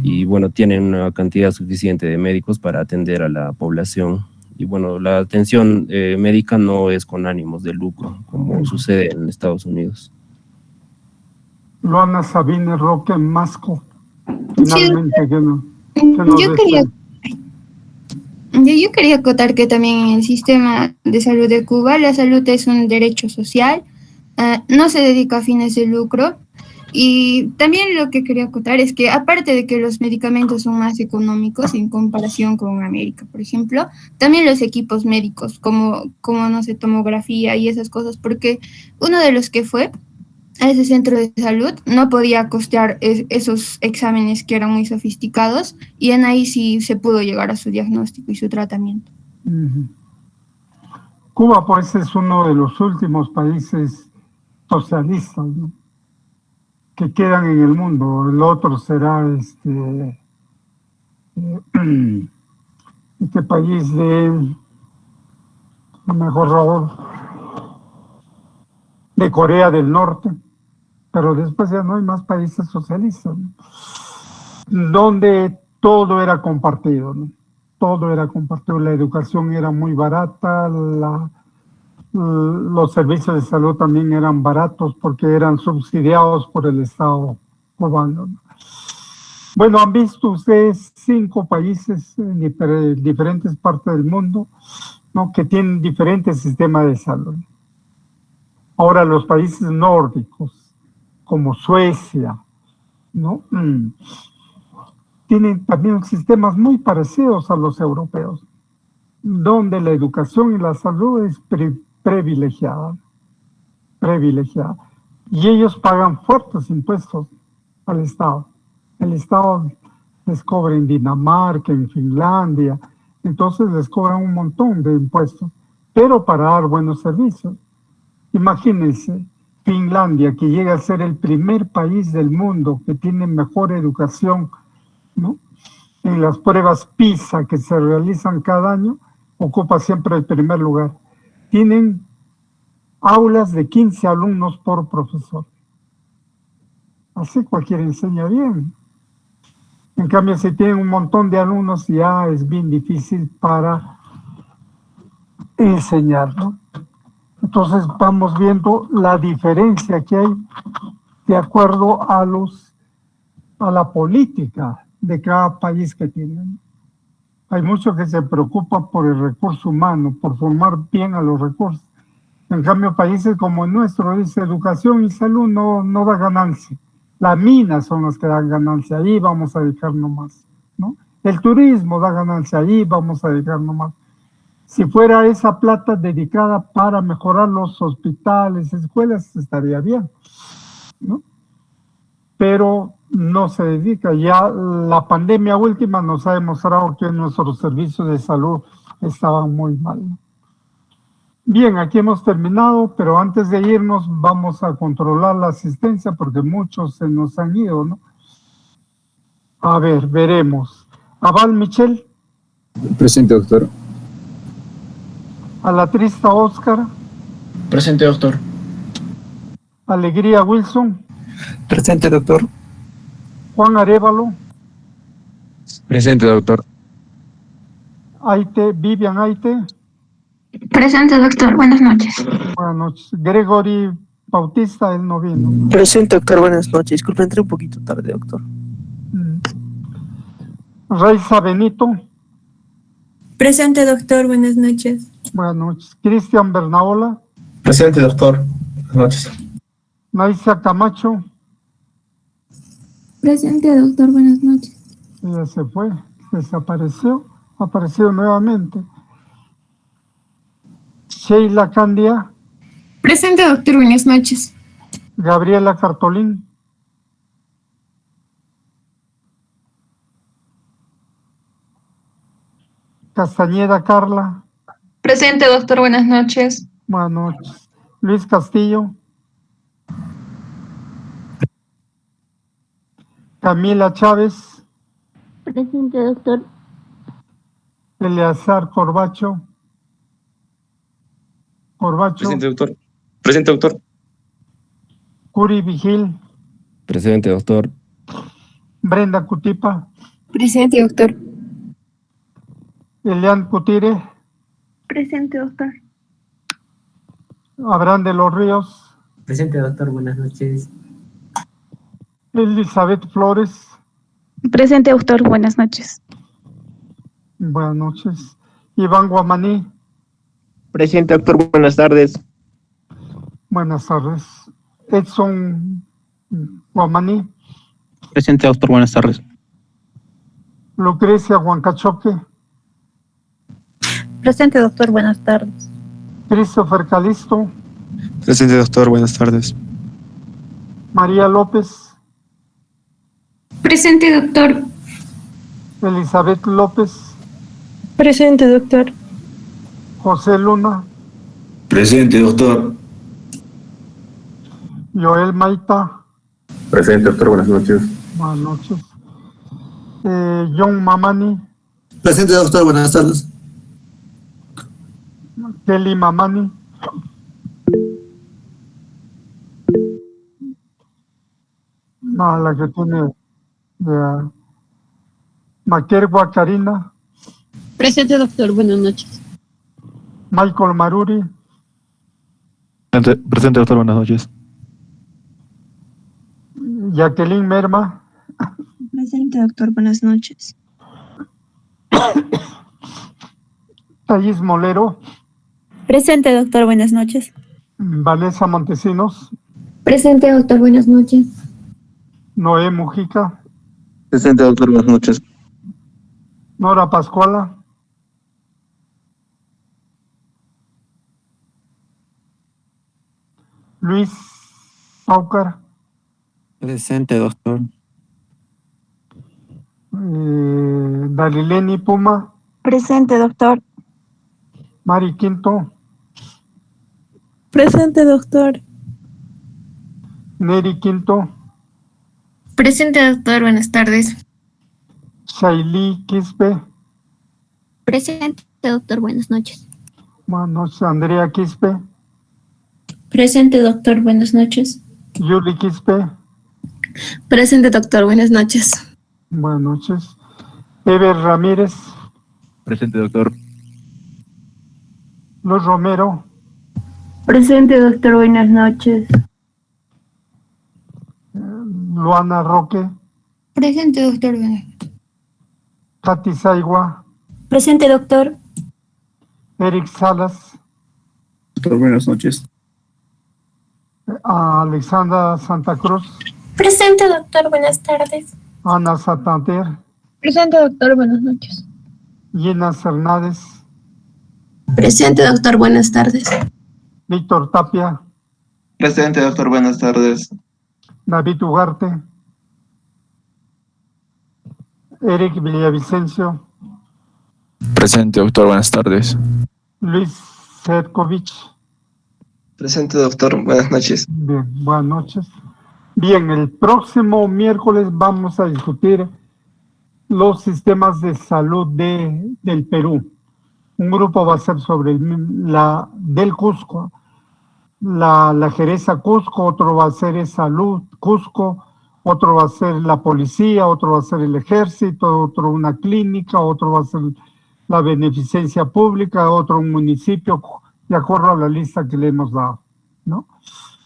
Y bueno, tienen una cantidad suficiente de médicos para atender a la población. Y bueno, la atención médica no es con ánimos de lucro, como sucede en Estados Unidos. Luana Sabine Roque Masco. Finalmente, yo quería acotar que también en el sistema de salud de Cuba, la salud es un derecho social, no se dedica a fines de lucro. Y también lo que quería acotar es que, aparte de que los medicamentos son más económicos en comparación con América, por ejemplo, también los equipos médicos, como no sé, tomografía y esas cosas, porque uno de los que fue a ese centro de salud no podía costear esos exámenes que eran muy sofisticados, y en ahí sí se pudo llegar a su diagnóstico y su tratamiento. Cuba, pues, es uno de los últimos países socialistas, ¿no?, que quedan en el mundo. El otro será este país de Corea del Norte, pero después ya no hay más países socialistas, ¿no?, donde todo era compartido, ¿no? Todo era compartido, la educación era muy barata, los servicios de salud también eran baratos porque eran subsidiados por el Estado cubano. Bueno, han visto ustedes 5 países en diferentes partes del mundo, ¿no?, que tienen diferentes sistemas de salud. Ahora, los países nórdicos, como Suecia, ¿no?, tienen también sistemas muy parecidos a los europeos, donde la educación y la salud es privilegiada. Y ellos pagan fuertes impuestos al Estado. El Estado les cobra en Dinamarca, en Finlandia, entonces les cobran un montón de impuestos, pero para dar buenos servicios. Imagínense, Finlandia, que llega a ser el primer país del mundo que tiene mejor educación, ¿no?, en las pruebas PISA que se realizan cada año, ocupa siempre el primer lugar. Tienen aulas de 15 alumnos por profesor. Así cualquiera enseña bien. En cambio, si tienen un montón de alumnos, ya es bien difícil para enseñar, ¿no? Entonces vamos viendo la diferencia que hay de acuerdo a la política de cada país que tienen. Hay muchos que se preocupan por el recurso humano, por formar bien a los recursos, En cambio, países como el nuestro, dice educación y salud no da ganancia. Las minas son las que dan ganancia, ahí vamos a dedicarnos más, ¿no? El turismo da ganancia, ahí vamos a dedicarnos más. Si fuera esa plata dedicada para mejorar los hospitales, escuelas, estaría bien, ¿no? Pero no se dedica. Ya la pandemia última nos ha demostrado que nuestros servicios de salud estaban muy mal. Bien, aquí hemos terminado, pero antes de irnos vamos a controlar la asistencia porque muchos se nos han ido, ¿no? A ver, veremos. Aval Michel. Presente, doctor. Alatrista Oscar. Presente, doctor. Alegría Wilson. Presente, doctor. Juan Arévalo. Presente, doctor. Aite, Vivian Aite. Presente, doctor. Buenas noches. Buenas noches. Gregory Bautista, él no vino. Presente, doctor. Buenas noches. Disculpe, entré un poquito tarde, doctor. Raiza Benito. Presente, doctor. Buenas noches. Buenas noches. Cristian Bernaola. Presente, doctor. Buenas noches. Naisa Camacho. Presente, doctor. Buenas noches. Ya se fue, desapareció, apareció nuevamente. Sheila Candia. Presente, doctor. Buenas noches. Gabriela Cartolín. Castañeda Carla. Presente, doctor. Buenas noches. Buenas noches. Luis Castillo. Camila Chávez. Presente, doctor. Eleazar Corbacho. Presente, doctor. Presente, doctor. Curi Vigil. Presente, doctor. Brenda Cutipa. Presente, doctor. Elian Cutire. Presente, doctor. Abraham de los Ríos. Presente, doctor. Buenas noches. Elizabeth Flores. Presente, doctor. Buenas noches. Buenas noches. Iván Guamaní. Presente, doctor. Buenas tardes. Buenas tardes. Edson Guamaní. Presente, doctor. Buenas tardes. Lucrecia Huancachoque. Presente, doctor. Buenas tardes. Christopher Calisto. Presente, doctor. Buenas tardes. María López. Presente, doctor. Elizabeth López. Presente, doctor. José Luna. Presente, doctor. Joel Maita. Presente, doctor. Buenas noches. Buenas noches. John Mamani. Presente, doctor. Buenas tardes. Kelly Mamani. No, la que tiene Maquer Guacarina. Presente, doctor. Buenas noches. Michael Maruri. Presente, doctor. Buenas noches. Jacqueline Merma. Presente, doctor. Buenas noches. Thais Molero. Presente, doctor. Buenas noches. Vanessa Montesinos. Presente, doctor. Buenas noches. Noé Mujica. Presente, doctor. Buenas noches. Nora Pascuala. Luis Paucar. Presente, doctor. Dalileni Puma. Presente, doctor. Mari Quinto. Presente, doctor. Neri Quinto. Presente, doctor. Buenas tardes. Shaili Quispe. Presente, doctor. Buenas noches. Buenas noches. Andrea Quispe. Presente, doctor. Buenas noches. Yuli Quispe. Presente, doctor. Buenas noches. Buenas noches. Ever Ramírez. Presente, doctor. Luz Romero. Presente, doctor. Buenas noches. Luana Roque. Presente, doctor. Katy Saigua. Presente, doctor. Eric Salas. doctor. Buenas noches. Alexandra Santa Cruz. Presente, doctor. Buenas tardes. Ana Santander. Presente, doctor. Buenas noches. Gina Hernández. Presente, doctor. Buenas tardes. Víctor Tapia. Presente, doctor. Buenas tardes. David Ugarte. Eric Villavicencio. Presente, doctor. Buenas tardes. Luis Serkovich. Presente, doctor. Buenas noches. Bien, buenas noches. Bien, el próximo miércoles vamos a discutir los sistemas de salud del Perú. Un grupo va a ser sobre del Cusco, la Jereza Cusco, otro va a ser Salud Cusco, otro va a ser la policía, otro va a ser el ejército, otro una clínica, otro va a ser la beneficencia pública, otro un municipio, de acuerdo a la lista que le hemos dado, ¿no?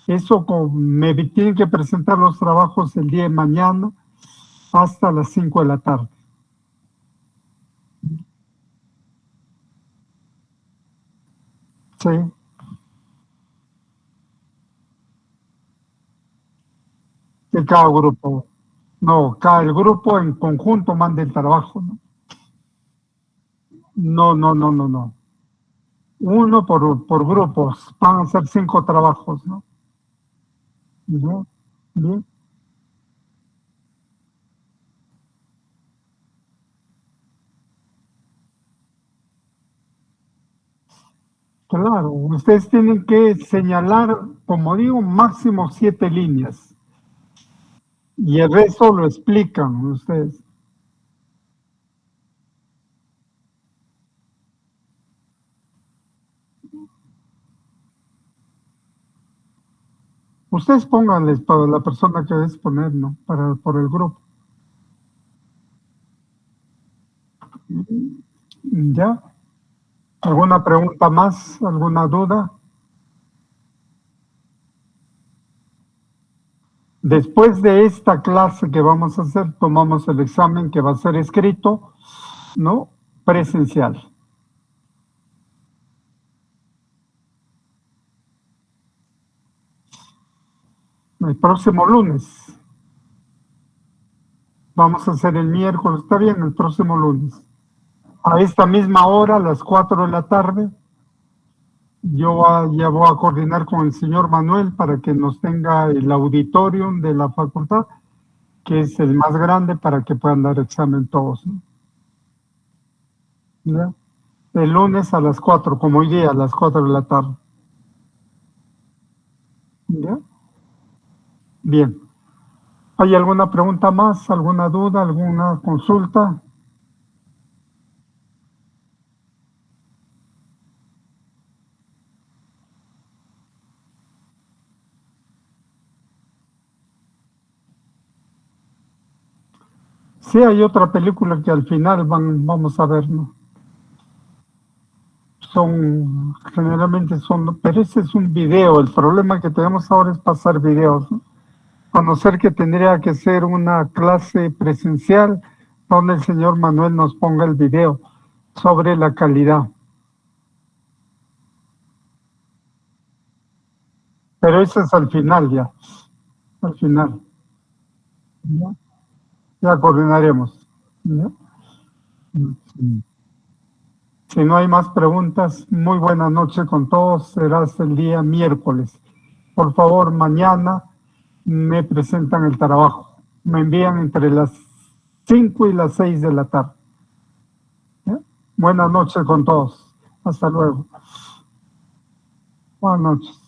Eso me tienen que presentar los trabajos el día de mañana hasta las 5 de la tarde. Sí. De cada grupo. No, el grupo en conjunto manda el trabajo, ¿no? No. Uno por grupos. Van a ser 5 trabajos, ¿no? Bien. Bien. Claro, ustedes tienen que señalar, como digo, máximo 7 líneas. Y el resto lo explican ustedes. Ustedes pónganles para la persona que debes poner, ¿no? Por el grupo. ¿Ya? ¿Alguna pregunta más? ¿Alguna duda? Después de esta clase que vamos a hacer, tomamos el examen que va a ser escrito, ¿no? Presencial. El próximo lunes. Vamos a hacer el miércoles, está bien, el próximo lunes. A esta misma hora, a las 4 de la tarde, yo ya voy a coordinar con el señor Manuel para que nos tenga el auditorium de la facultad, que es el más grande para que puedan dar examen todos, ¿no? ¿Ya? El lunes a las 4, como hoy día, a las 4 de la tarde. ¿Ya? Bien. ¿Hay alguna pregunta más? ¿Alguna duda? ¿Alguna consulta? Sí, hay otra película que al final vamos a ver, ¿no? Generalmente pero ese es un video. El problema que tenemos ahora es pasar videos, ¿no? Conocer que tendría que ser una clase presencial donde el señor Manuel nos ponga el video sobre la calidad. Pero eso es al final ya, al final. ¿Ya? Ya coordinaremos. ¿Ya? Si no hay más preguntas, muy buena noche con todos. Será hasta el día miércoles. Por favor, mañana me presentan el trabajo. Me envían entre las 5 y las 6 de la tarde. ¿Ya? Buenas noches con todos. Hasta luego. Buenas noches.